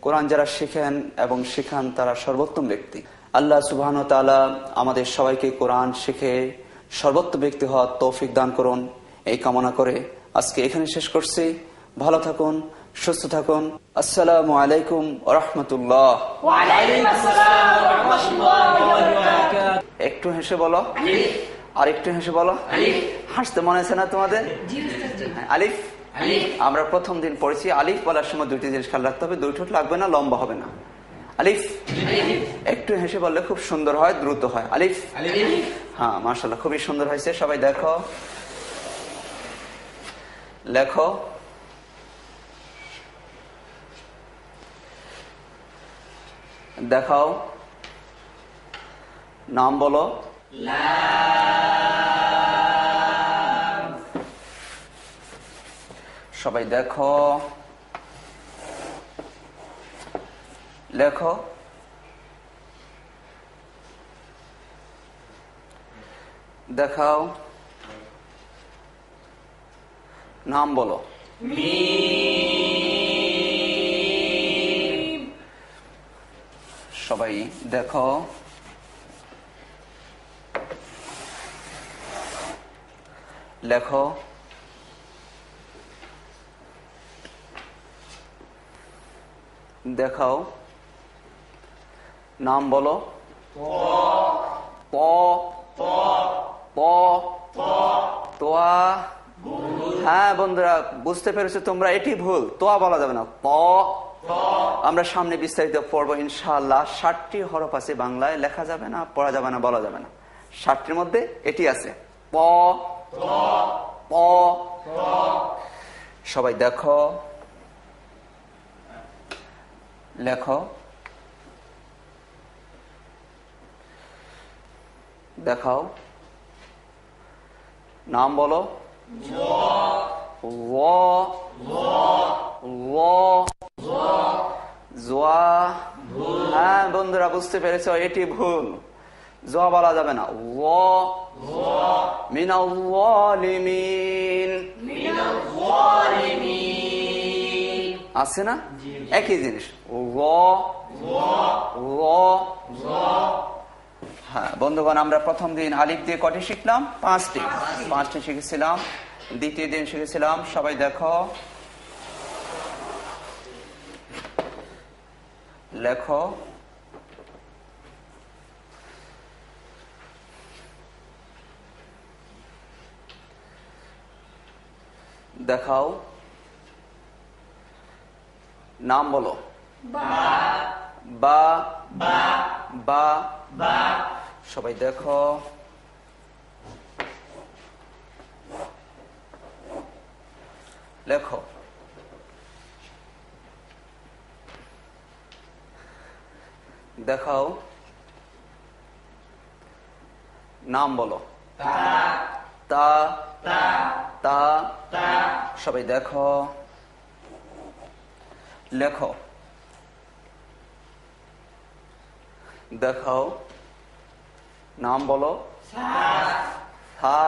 কোরআন যারা শিখেন এবং শেখান তারা সর্বোত্তম ব্যক্তি। আল্লাহ সুবহানাহু ওয়া তাআলা আমাদের সবাইকে কোরআন শিখে সর্বোত্তম ব্যক্তি হওয়ার তৌফিক দান করুন, এই কামনা করে আজকে এখানে শেষ করছি। ভালো থাকুন, সুস্থ থাকুন। আসসালামু আলাইকুম ওয়া রাহমাতুল্লাহ। ওয়া আলাইকুম আসসালাম ওয়া রাহমাতুল্লাহি ওয়া বারাকাতুহু। একটু হেসে বলো। আর একটু হেসে বলো। হাসতে মনে আছে না তোমাদের? জি উস্তাদ জি। হ্যাঁ, আলিফ। আমরা প্রথম দিন পড়েছি, আলিফ বলার সময় দুইটি জিনিস খেয়াল রাখতে হবে। দুই ঠোঁট লাগবে না, লম্বা হবে না। আলিফ। একটু হেসে বললে খুব সুন্দর হয়, দ্রুত হয়। আলিফ। হ্যাঁ, মাশাআল্লাহ, খুবই সুন্দর হয়েছে। সবাই দেখো, লেখো। দেখাও, নাম বলো। সবাই দেখো, লেখো। দেখাও, নাম বলো। সবাই দেখো, লেখো। দেখাও, নাম বলো। প প তোয়া। হ্যাঁ বন্ধুরা, বুঝতে পেরেছো তোমরা, এটি ভুল, তোয়া বলা যাবে না, প। আমরা সামনে বিস্তারিত পড়বো ইনশাআল্লাহ। 60টি হরফ আছে বাংলায়, লেখা যাবে না, পড়া যাবে না, বলা যাবে না। 60টির মধ্যে এটি আছে, প প। সবাই দেখো, লেখো। দেখাও, নাম বলো। জোয়া। হ্যাঁ বন্ধুরা, বুঝতে পেরেছ, এটি ভুল, জোয়া বলা যাবে না, মিনাল-যালিমিন আছে না, একই জিনিস, হ্যাঁ বন্ধুগণ, আমরা প্রথম দিন আলিফ দিয়ে কটি শিখলাম? 5টি শিখেছিলাম। দ্বিতীয় দিন শিখেছিলাম, সবাই দেখো, লেখো। দেখাও, নাম বলো। বা বা। সবাই দেখো, লেখো। দেখাও, নাম বলো। তা তা। সবাই দেখো, লেখো। দেখাও, নাম বলো। থা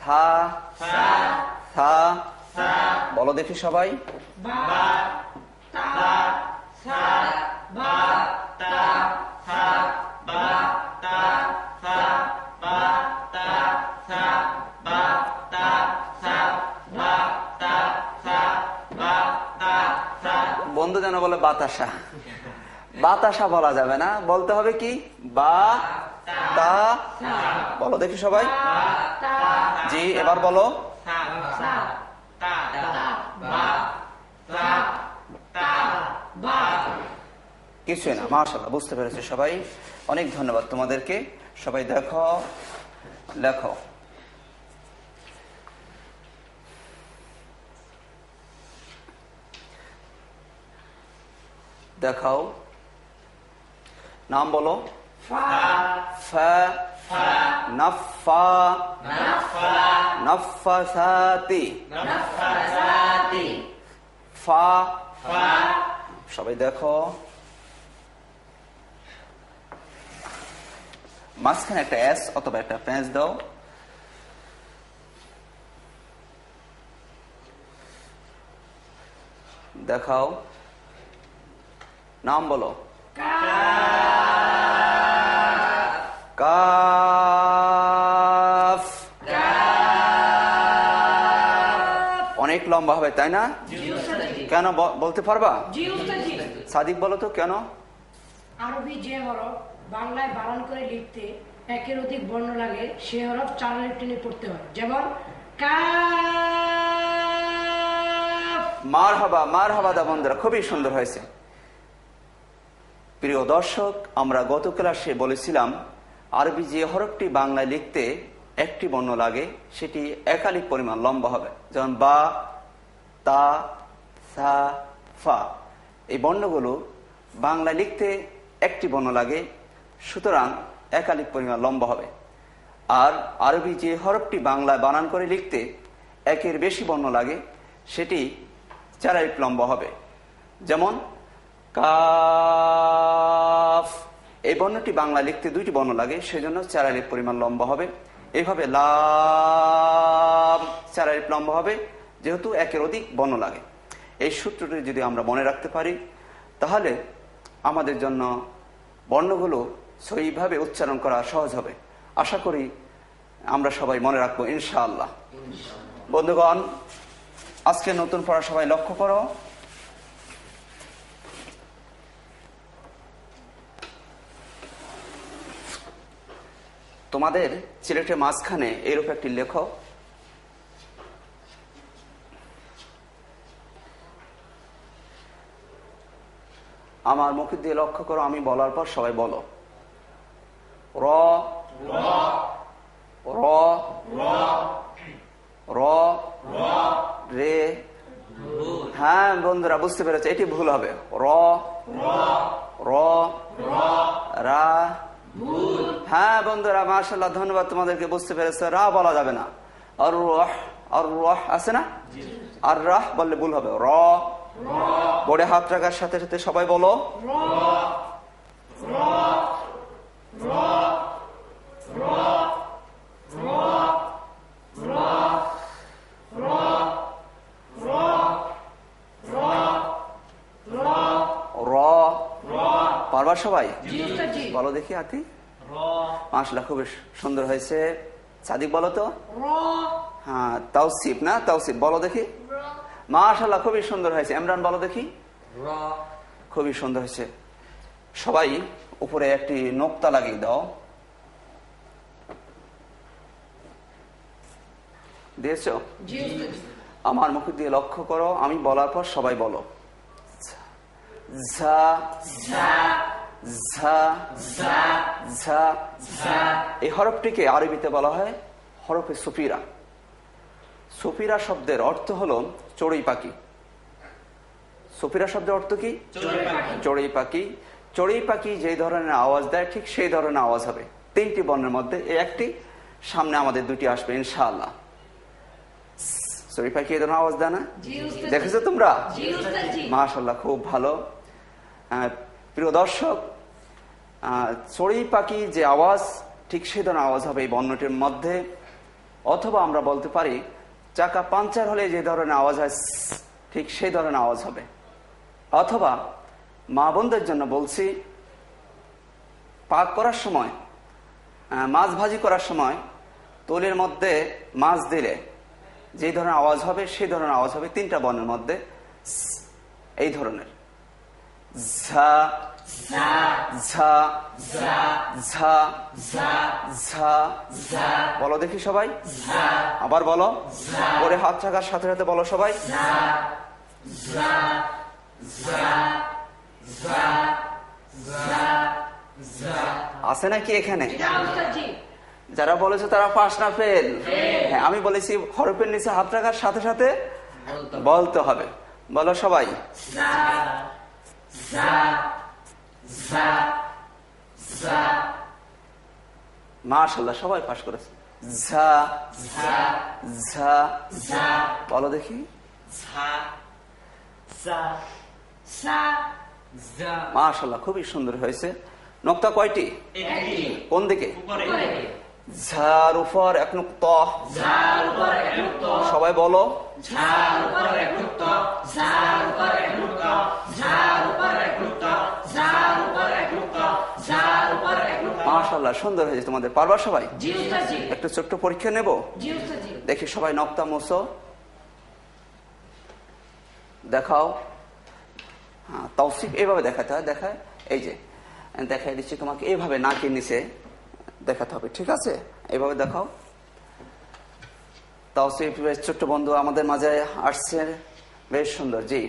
থা থা। বলো দেখি সবাই। বন্ধু যেন বলে বাতাসা, বাতাসা বলা যাবে না, বলতে হবে কি, বা তা। বলো দেখি সবাই। জি, এবার বলো। কিছুই না, মাশাআল্লাহ, বুঝতে পেরেছি সবাই, অনেক ধন্যবাদ তোমাদেরকে। সবাই দেখো, লেখো। দেখাও, নাম বলো। নাফাসাতি। ফা। সবাই দেখো, মাঝখানে একটা এস অথবা একটা পেঁচ দাও। দেখাও, নাম বলো। কাফ। অনেক লম্বা হবে তাই না? কেন বলতে পারবা? সাদিক বলো তো কেন? আরবি যে হরফ বাংলায় বানান করে লিখতে একের অধিক বর্ণ লাগে, সে হরফ 4 আলিফ টেনে পড়তে হয়। যেমন কাফ। মারহাবা দা বন্ধুরা, খুবই সুন্দর হয়েছে। প্রিয় দর্শক, আমরা গত ক্লাসে বলেছিলাম আরবি যে হরফটি বাংলায় লিখতে একটি বর্ণ লাগে সেটি একালিক পরিমাণ লম্বা হবে, যেমন বা, তা, সা, ফা। এই বর্ণগুলো বাংলায় লিখতে একটি বর্ণ লাগে, সুতরাং একালিক পরিমাণ লম্বা হবে। আর আরবি যে হরফটি বাংলায় বানান করে লিখতে একের বেশি বর্ণ লাগে, সেটি 4 আলিফ লম্বা হবে। যেমন কাফ, এই বর্ণটি বাংলা লিখতে 2টি বর্ণ লাগে, সেজন্য 4 আলিফ পরিমাণ লম্বা হবে। এইভাবে লাম 4 আলিফ লম্বা হবে, যেহেতু একের অধিক বর্ণ লাগে। এই সূত্রটি যদি আমরা মনে রাখতে পারি, তাহলে আমাদের জন্য বর্ণগুলো সহিভাবে উচ্চারণ করা সহজ হবে। আশা করি আমরা সবাই মনে রাখবো ইনশাআল্লাহ। বন্ধুগণ, আজকে নতুন পড়া সবাই লক্ষ্য করো। তোমাদের সিলেটের মাঝখানে এইরূপ একটি লেখো। আমার মুখ দিয়ে লক্ষ্য করো, আমি বলার পর সবাই বলো। র র র রে। হ্যাঁ বন্ধুরা, বুঝতে পেরেছে, এটি ভুল হবে। র র রা। হ্যাঁ বন্ধুরা, মাশাআল্লাহ, ধন্যবাদ, তোমাদেরকে বুঝতে পেরেছে। রা বলা যাবে না। আর রহ, আর রহ আছে না, আর রাহ বললে ভুল হবে। র। বোর্ডে হাত রাখার সাথে সাথে সবাই বলো। পারবা সবাই? বলো দেখি আতি। মাশাআল্লাহ, খুবই সুন্দর হয়েছে। সাদিক বলো তো। হ্যাঁ, তাওসিফ না, তাওসিফ বলো দেখি। মাশাআল্লাহ, খুবই সুন্দর হয়েছে। ইমরান বলো দেখি। খুবই সুন্দর হয়েছে। সবাই উপরে একটি নোক্তা লাগিয়ে দাও। দিয়েছো? আমার মুখ দিয়ে লক্ষ্য করো, আমি বলার পর সবাই বলো। ঝা ঝা ঝা ঝা। এই হরফটিকে আরবিতে বলা হয় হরফে সুফিরা। সুফিরা শব্দের অর্থ হলো চড়ুই পাখি। সুফিরা শব্দের অর্থ কি? চড়ুই পাখি। চড়ুই পাখি যে ধরনের আওয়াজ দেয়, ঠিক সেই ধরনের আওয়াজ হবে। 3টি বর্ণের মধ্যে এই একটি, সামনে আমাদের 2টি আসবে ইনশাআল্লাহ। চড়ুই পাখি এই ধরনের আওয়াজ দেয় না? দেখেছো তোমরা? মাশাআল্লাহ, খুব ভালো। প্রিয় দর্শক, চড়ুই পাখি যে আওয়াজ, ঠিক সেই ধরনের আওয়াজ হবে এই বর্ণটির মধ্যে। অথবা আমরা বলতে পারি, চাকা পাংচার হলে যে ধরনের আওয়াজ হয়, ঠিক সেই ধরনের আওয়াজ হবে। অথবা মা বোনদের জন্য বলছি, পাক করার সময়, মাছ ভাজি করার সময় তৈলের মধ্যে মাছ দিলে যে ধরনের আওয়াজ হবে, সেই ধরনের আওয়াজ হবে 3টা বর্ণের মধ্যে এই ধরনের। ঝা ঝা ঝা ঝা। বলো দেখি সবাই। আবার বলো। পরে হাত রাখার সাথে সাথে বলো সবাই। আছে নাকি এখানে? যারা বলেছে তারা পাস না ফেল? হ্যাঁ, আমি বলেছি হরফের নিচে হাত রাখার সাথে সাথে বলতে হবে। বলো সবাই। মাশাআল্লাহ, সবাই পাস করেছে। ঝা ঝা। বলো দেখি। মাশাআল্লাহ, খুবই সুন্দর হয়েছে। নোক্তা কয়টি? কোন দিকে? ঝার উপর 1 নুক্তা। সবাই বলো। মাশাআল্লাহ, সুন্দর হয়েছে তোমাদের। পারবা সবাই? একটু ছোট্ট পরীক্ষা নেব। দেখি সবাই নক্তা মোছো দেখাও। হ্যাঁ, তাওসিফ এইভাবে দেখাতে হয়। দেখায়, এই যে দেখাই দিচ্ছি তোমাকে, এইভাবে নাকের নিচে দেখাতে হবে, ঠিক আছে? এইভাবে দেখাও। তাওসিফ বেশ ছোট্ট বন্ধু আমাদের মাঝে আসছে, বেশ সুন্দর। জি,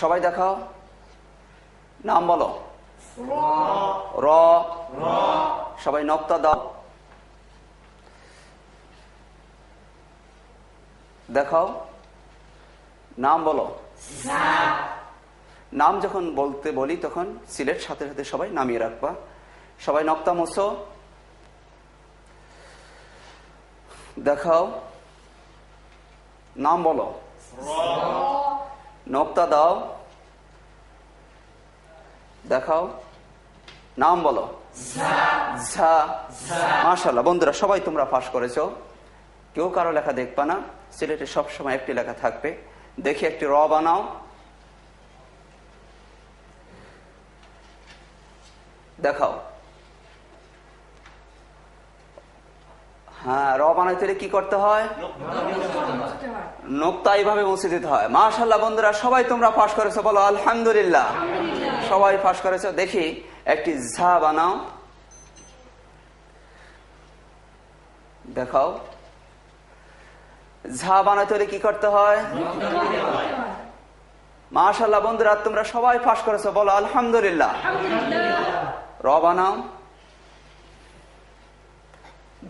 সবাই দেখাও। নাম বলো। র। সবাই নক্তা দাও, দেখাও। নাম বলো। নাম যখন বলতে বলি তখন সিলেট সাথে সাথে সবাই নামিয়ে রাখবা। সবাই নক্তা মোছো, দেখাও, নাম বলো, নক্তা দাও, দেখাও, নাম বলো, ঝা। মাশাআল্লাহ বন্ধুরা, সবাই তোমরা পাস করেছো। কেউ কারো লেখা দেখবা না, সিলেটে সবসময় একটি লেখা থাকবে। দেখি একটি র বানাও, দেখাও। হ্যাঁ, র বানাইতে হলে কি করতে হয়? নোক্তা এইভাবে মুছে দিতে হয়। মাশাআল্লাহ বন্ধুরা, সবাই তোমরা পাস করেছো, বলো আলহামদুলিল্লাহ। সবাই পাস করেছো। দেখি একটি ঝা বানাও, দেখাও। ঝা বানাইতে হলে কি করতে হয়? মাশাআল্লাহ বন্ধুরা, তোমরা সবাই পাস করেছো, বলো আলহামদুলিল্লাহ। র বানাও,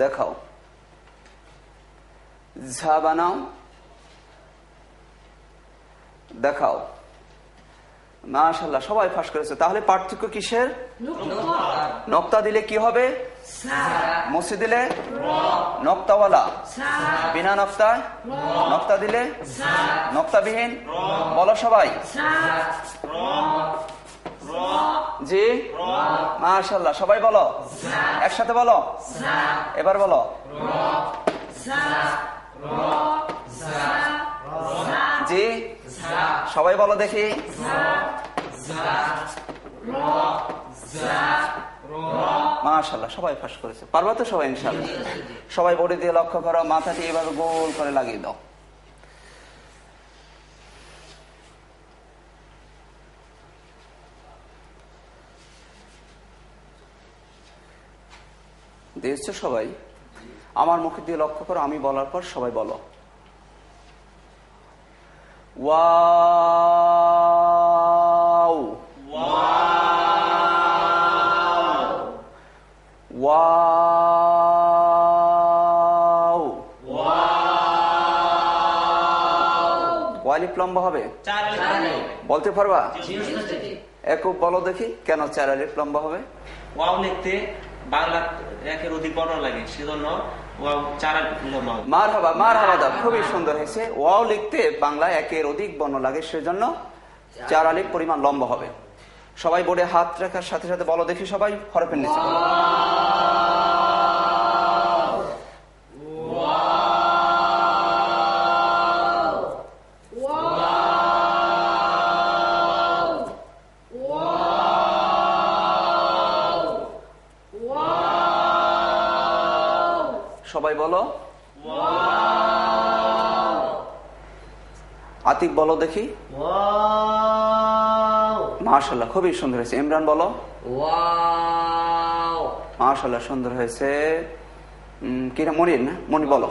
দেখাও। ঝা বানাও, দেখাও। মাশাআল্লাহ সবাই পাস করেছে। তাহলে পার্থক্য কিসের? নক্তা দিলে কি হবে? মুছে দিলে নক্তাওয়ালা, বিনা নক্তায় নক্তা দিলে নক্তাবিহীন। বলো সবাই। জি, মাশাআল্লাহ সবাই বলো, একসাথে বলো। এবার বলো। জি, সবাই বলো দেখি। মাশাআল্লাহ সবাই পাস করেছে। পারবা তো সবাই ইনশাআল্লাহ? সবাই বডি দিয়ে লক্ষ্য করো, মাথাটি এভাবে গোল করে লাগিয়ে দাও। দেখছো সবাই? আমার মুখে দিয়ে লক্ষ্য করো, আমি বলার পর সবাই বলো। ওয়াও, ওয়াও, ওয়ালিফ লম্বা হবে, বলতে পারবা? একক বলো দেখি, কেন 4 আলিফ লম্বা হবে? ওয়াও লিখতে বাংলা একের অধিক বর্ণ লাগে, সেজন্য ওয়াও 4 আলিফ লম্বা। মারহাবা, মারহাবা দাও, খুবই সুন্দর হয়েছে। ওয়াও লিখতে বাংলা একের অধিক বর্ণ লাগে, সেজন্য 4 আলিফ পরিমাণ লম্বা হবে। সবাই বোর্ডে হাত রাখার সাথে সাথে বলো দেখি, সবাই হরফের নিচে বলো। সবাই বলো। আতিক বলো দেখি। মাশাআল্লাহ খুবই সুন্দর হয়েছে। ইমরান বলো। মাশাআল্লাহ সুন্দর হয়েছে। কিনা মনির না? মনি বলো।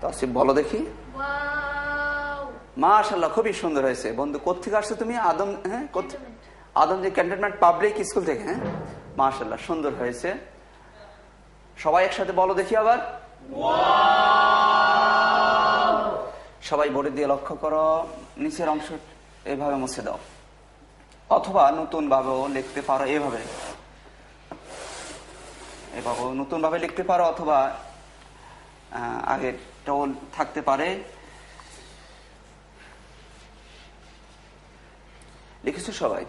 তাসিফ বলো দেখি। মাশাআল্লাহ খুবই সুন্দর হয়েছে। বন্ধু কোত্থেকে আসছো তুমি? আদম, হ্যাঁ আদম যে ক্যান্টনমেন্ট পাবলিক স্কুল থেকে। হ্যাঁ মাশাআল্লাহ সুন্দর হয়েছে। সবাই একসাথে বলো দেখি আবার। সবাই বোর্ডে দিয়ে লক্ষ্য করো, নিচের অংশ এভাবে মুছে দাও, অথবা নতুন ভাবেও লিখতে পারো। এভাবে নতুন ভাবে লিখতে পারো, অথবা আগেরটাও থাকতে পারে। লিখেছো সবাই?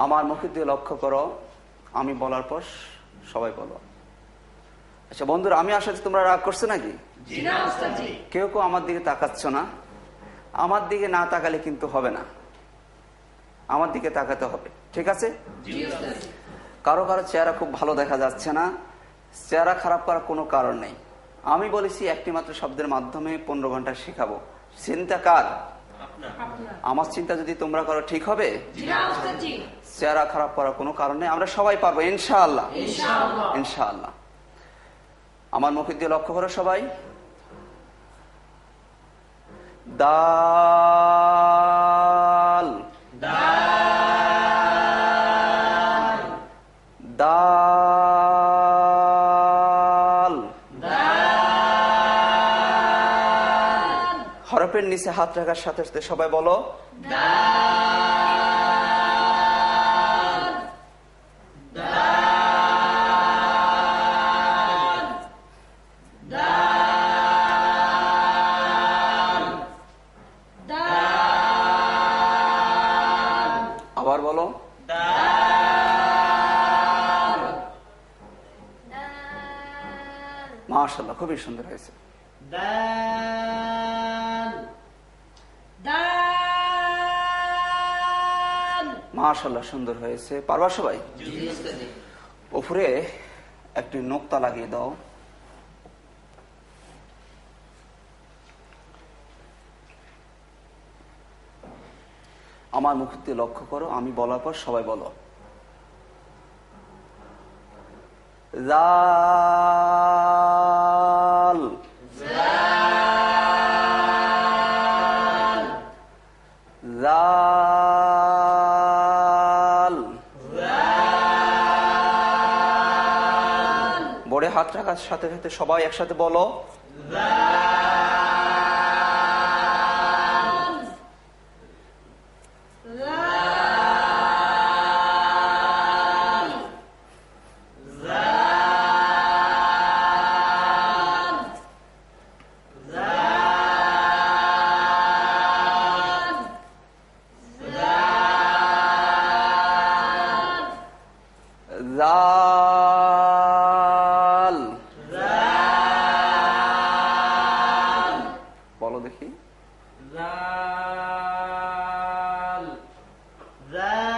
আমার মুখে দিয়ে লক্ষ্য করো, আমি বলার পর সবাই বলো। আচ্ছা বন্ধুরা, আমি আসাতে তোমরা রাগ করছো নাকি? কেউ কেউ আমার দিকে তাকাচ্ছ না। আমার দিকে না তাকালে কিন্তু হবে না, আমার দিকে তাকাতে হবে, ঠিক আছে? কারো কারো চেহারা খুব ভালো দেখা যাচ্ছে না। চেহারা খারাপ করার কোনো কারণ নেই। আমি বলেছি একটি মাত্র শব্দের মাধ্যমে 15 ঘন্টা শেখাবো। চিন্তা কার? আমার চিন্তা যদি তোমরা করো ঠিক হবে? চেহারা খারাপ করার কোনো কারণ নেই, আমরা সবাই পারবো ইনশাআল্লাহ। ইনশাআল্লাহ। আমার মুখের দিয়ে লক্ষ্য করো সবাই। দাল, দাল, হরফ হরফের নিচে হাত রাখার সাথে সাথে সবাই বলো আবার বলো মাশাআল্লাহ, খুবই সুন্দর হয়েছে। মাশাআল্লাহ, সুন্দর হয়েছে। পারবা সবাই? উপরে একটি নোক্তা লাগিয়ে দাও। আমার মুখ দিয়ে লক্ষ্য করো, আমি বলার পর সবাই বলো জাল জাল। বোর্ডে হাত রাখার সাথে সাথে সবাই একসাথে বলো জাল। বলো দেখি জাল জাল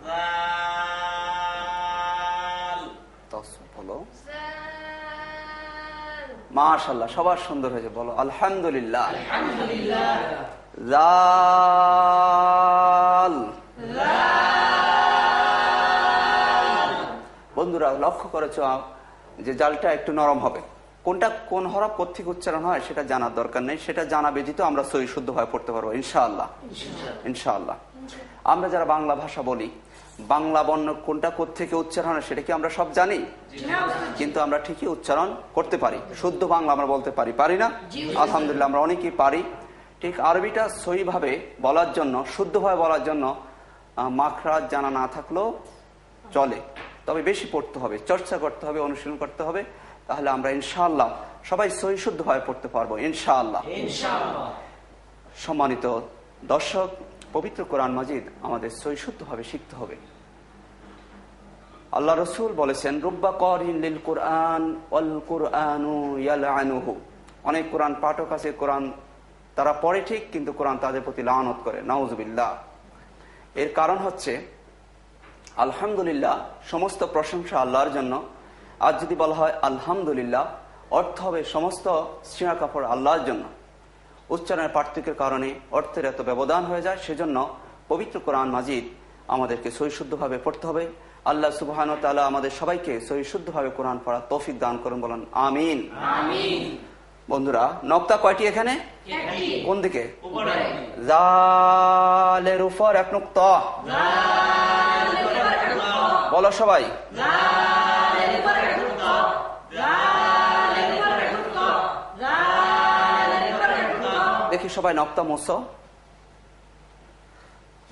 জাল। বলো মাশাআল্লাহ, সবার সুন্দর হয়েছে। বলো আলহামদুলিল্লাহ। জাল। বন্ধুরা লক্ষ্য করেছো যে জালটা একটু নরম হবে। কোনটা কোন হরফ কোত্থেকে উচ্চারণ হয় সেটা জানার দরকার নেই, সেটা জানা ব্যতীত আমরা সহি শুদ্ধভাবে পড়তে পারবো ইনশাআল্লাহ। ইনশাআল্লাহ। আমরা যারা বাংলা ভাষা বলি, বাংলা বর্ণ কোনটা কোত্থেকে উচ্চারণ হয় সেটা কি আমরা সব জানি? কিন্তু আমরা ঠিকই উচ্চারণ করতে পারি। শুদ্ধ বাংলা আমরা বলতে পারি, পারি না? আলহামদুলিল্লাহ, আমরা অনেকেই পারি। ঠিক আরবিটা সহিভাবে বলার জন্য, শুদ্ধভাবে বলার জন্য মাখরাজ জানা না থাকলেও চলে, তবে বেশি পড়তে হবে, চর্চা করতে হবে, অনুশীলন করতে হবে। তাহলে আমরা ইনশাআল্লাহ সবাই সহি শুদ্ধভাবে পড়তে পারবো ইনশাআল্লাহ। সম্মানিত দর্শক, পবিত্র কোরআন মাজিদ আমাদের সহি শুদ্ধভাবে শিখতে হবে। আল্লাহ রসুল বলেছেন রুব্বা কারিন লিল কুরআন ওয়াল কুরআনু ইয়ালআনুহু। অনেক কোরআন পাঠক আছে, কোরআন তারা পড়ে ঠিক, কিন্তু কোরআন তাদের প্রতি লানত করে, নাউজুবিল্লাহ। এর কারণ হচ্ছে আলহামদুলিল্লাহ, সমস্ত প্রশংসা আল্লাহর জন্য। আজ যদি বলা হয় আলহামদুলিল্লাহ, অর্থ হবে সমস্ত সিনা কাপড় আল্লাহর জন্য। উচ্চারণের পার্থক্যের কারণে অর্থের এত ব্যবধান হয়ে যায়। সেজন্য পবিত্র কোরআন মাজিদ আমাদেরকে সহি শুদ্ধভাবে পড়তে হবে। আল্লাহ সুবহানাহু ওয়া তাআলা আমাদের সবাইকে সহি শুদ্ধভাবে কোরআন পড়ার তৌফিক দান করুন, বলেন আমিন। বন্ধুরা, নক্তা কয়টি এখানে? কোন দিকে? জালের উপর এক নক্তা। বলো সবাই দেখি, সবাই নক্তা মুছো,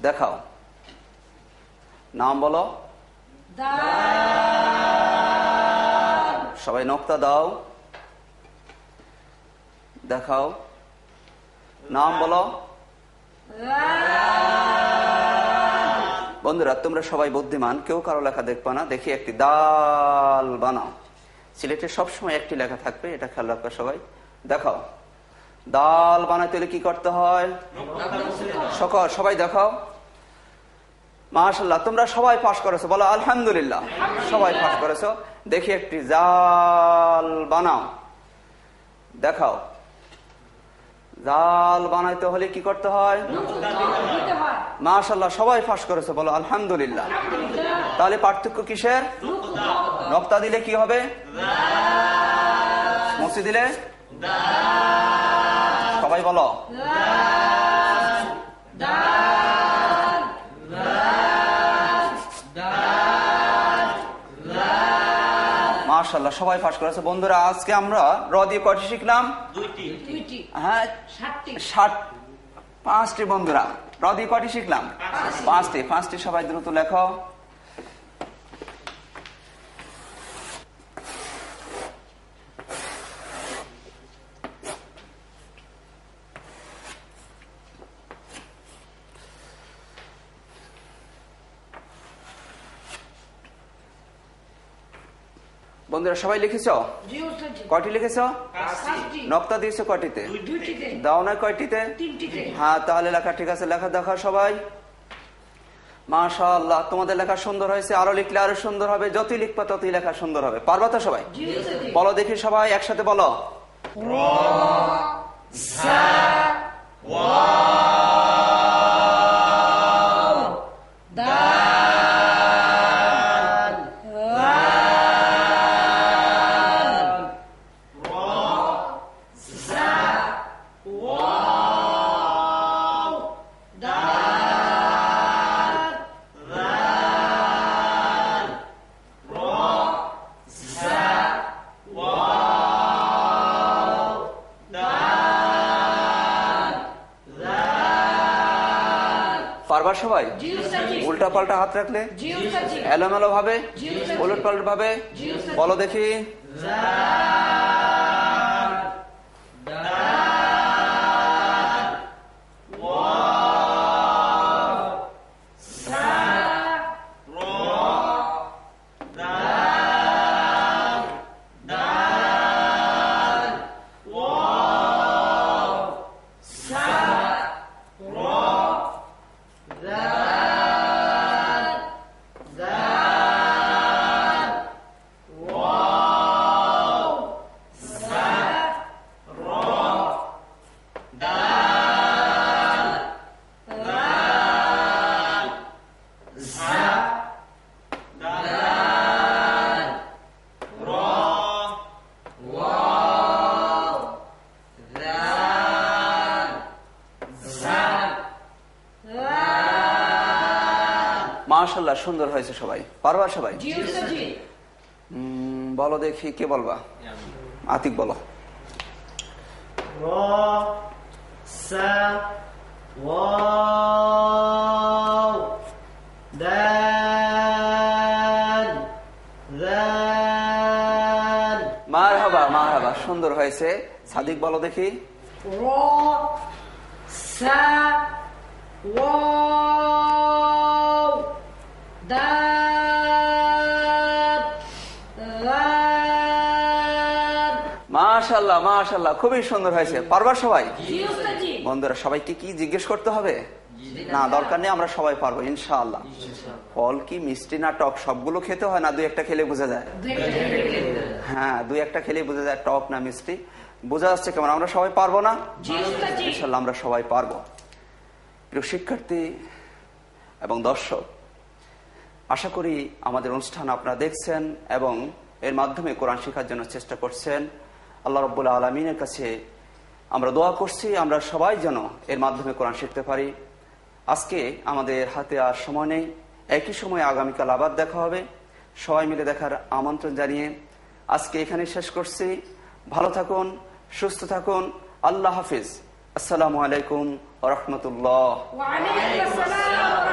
দেখাও, নাম বলো, সবাই নক্তা দাও, দেখাও, নাম বলো। বন্ধুরা, তোমরা সবাই বুদ্ধিমান, কেউ কারো লেখা দেখবা না। দেখি একটি দাল বানাও। সিলেটে সবসময় একটি লেখা থাকবে, এটা খেয়াল রাখবে সবাই। দেখাও, দাল বানাইতে হলে কি করতে হয়? সবাই দেখাও। মাশাআল্লাহ, তোমরা সবাই পাস করেছো, বলো আলহামদুলিল্লাহ। সবাই পাস করেছো। দেখি একটি জাল বানাও, দেখাও। জাল বানাইতে হলে কি করতে হয়? মাশাআল্লাহ, সবাই পাস করেছো, বলো আলহামদুলিল্লাহ। তাহলে পার্থক্য কিসের? নক্তা দিলে কি হবে? মুছে দিলে? সবাই বলো মাশাআল্লাহ, সবাই পাস করেছে। বন্ধুরা, আজকে আমরা র দিয়ে কয়টি শিখলাম? দুইটি হ্যাঁ, 60টি 5টি। বন্ধুরা, র দিয়ে কয়টি শিখলাম? 5টি। সবাই দ্রুত লেখো। বন্ধুরা, সবাই লিখেছ? জি ওস্তাদজি কয়টি লিখেছ? 5টি নকতা দিয়েছো কয়টিতে? দুইটিতে দাও না কয়টিতে? 3টিতে হ্যাঁ, তাহলে লেখা ঠিক আছে। লেখা দেখা সবাই। মাশাআল্লাহ, তোমাদের লেখা সুন্দর হয়েছে। আরো লিখলে আরো সুন্দর হবে। যতই লিখবা ততই লেখা সুন্দর হবে। পারবা তো সবাই? জি ওস্তাদজি বলো দেখি, সবাই একসাথে বলো। পারবা সবাই? জি ওস্তাদজি উল্টা পাল্টা হাত রাখলে, জি ওস্তাদজি এলোমেলো ভাবে, জি ওস্তাদজি উলট পালট ভাবে জি ওস্তাদজি বলো দেখি। মাশাআল্লাহ, সুন্দর হয়েছে। সবাই পারবা? সবাই জি ওস্তাদজি বলো দেখি, কে বলবা? আতিক বলো। র সা ওয়াও দাল জাল। মারহাবা, সুন্দর হয়েছে। সাদিক বলো দেখি। র সা ওয়াও দাল জাল। মাশাআল্লাহ, খুবই সুন্দর হয়েছে। পারবা সবাই? জি ওস্তাদজি বন্ধুরা, সবাইকে কি জিজ্ঞেস করতে হবে? না, দরকার নেই, আমরা সবাই পারবো ইনশাআল্লাহ। ফল কি মিষ্টি না টক সবগুলো খেতে হয় না? 2-1টা খেলে বোঝা যায়। হ্যাঁ, 2-1টা খেলে বোঝা যায় টক না মিষ্টি। বোঝা যাচ্ছে কেমন? আমরা সবাই পারবো না? জি ওস্তাদজি ইনশাআল্লাহ আমরা সবাই পারবো। প্রিয় শিক্ষার্থী এবং দর্শক, আশা করি আমাদের অনুষ্ঠান আপনারা দেখছেন এবং এর মাধ্যমে কোরআন শেখার জন্য চেষ্টা করছেন। আল্লাহ রাব্বুল আলামিনের কাছে আমরা দোয়া করছি আমরা সবাই যেন এর মাধ্যমে কোরআন শিখতে পারি। আজকে আমাদের হাতে আর সময় নেই। একই সময় আগামীকাল আবার দেখা হবে। সবাই মিলে দেখার আমন্ত্রণ জানিয়ে আজকে এখানে শেষ করছি। ভালো থাকুন, সুস্থ থাকুন। আল্লাহ হাফিজ। আসসালামু আলাইকুম ওয়া রাহমাতুল্লাহ। ওয়া আলাইকুম আসসালাম।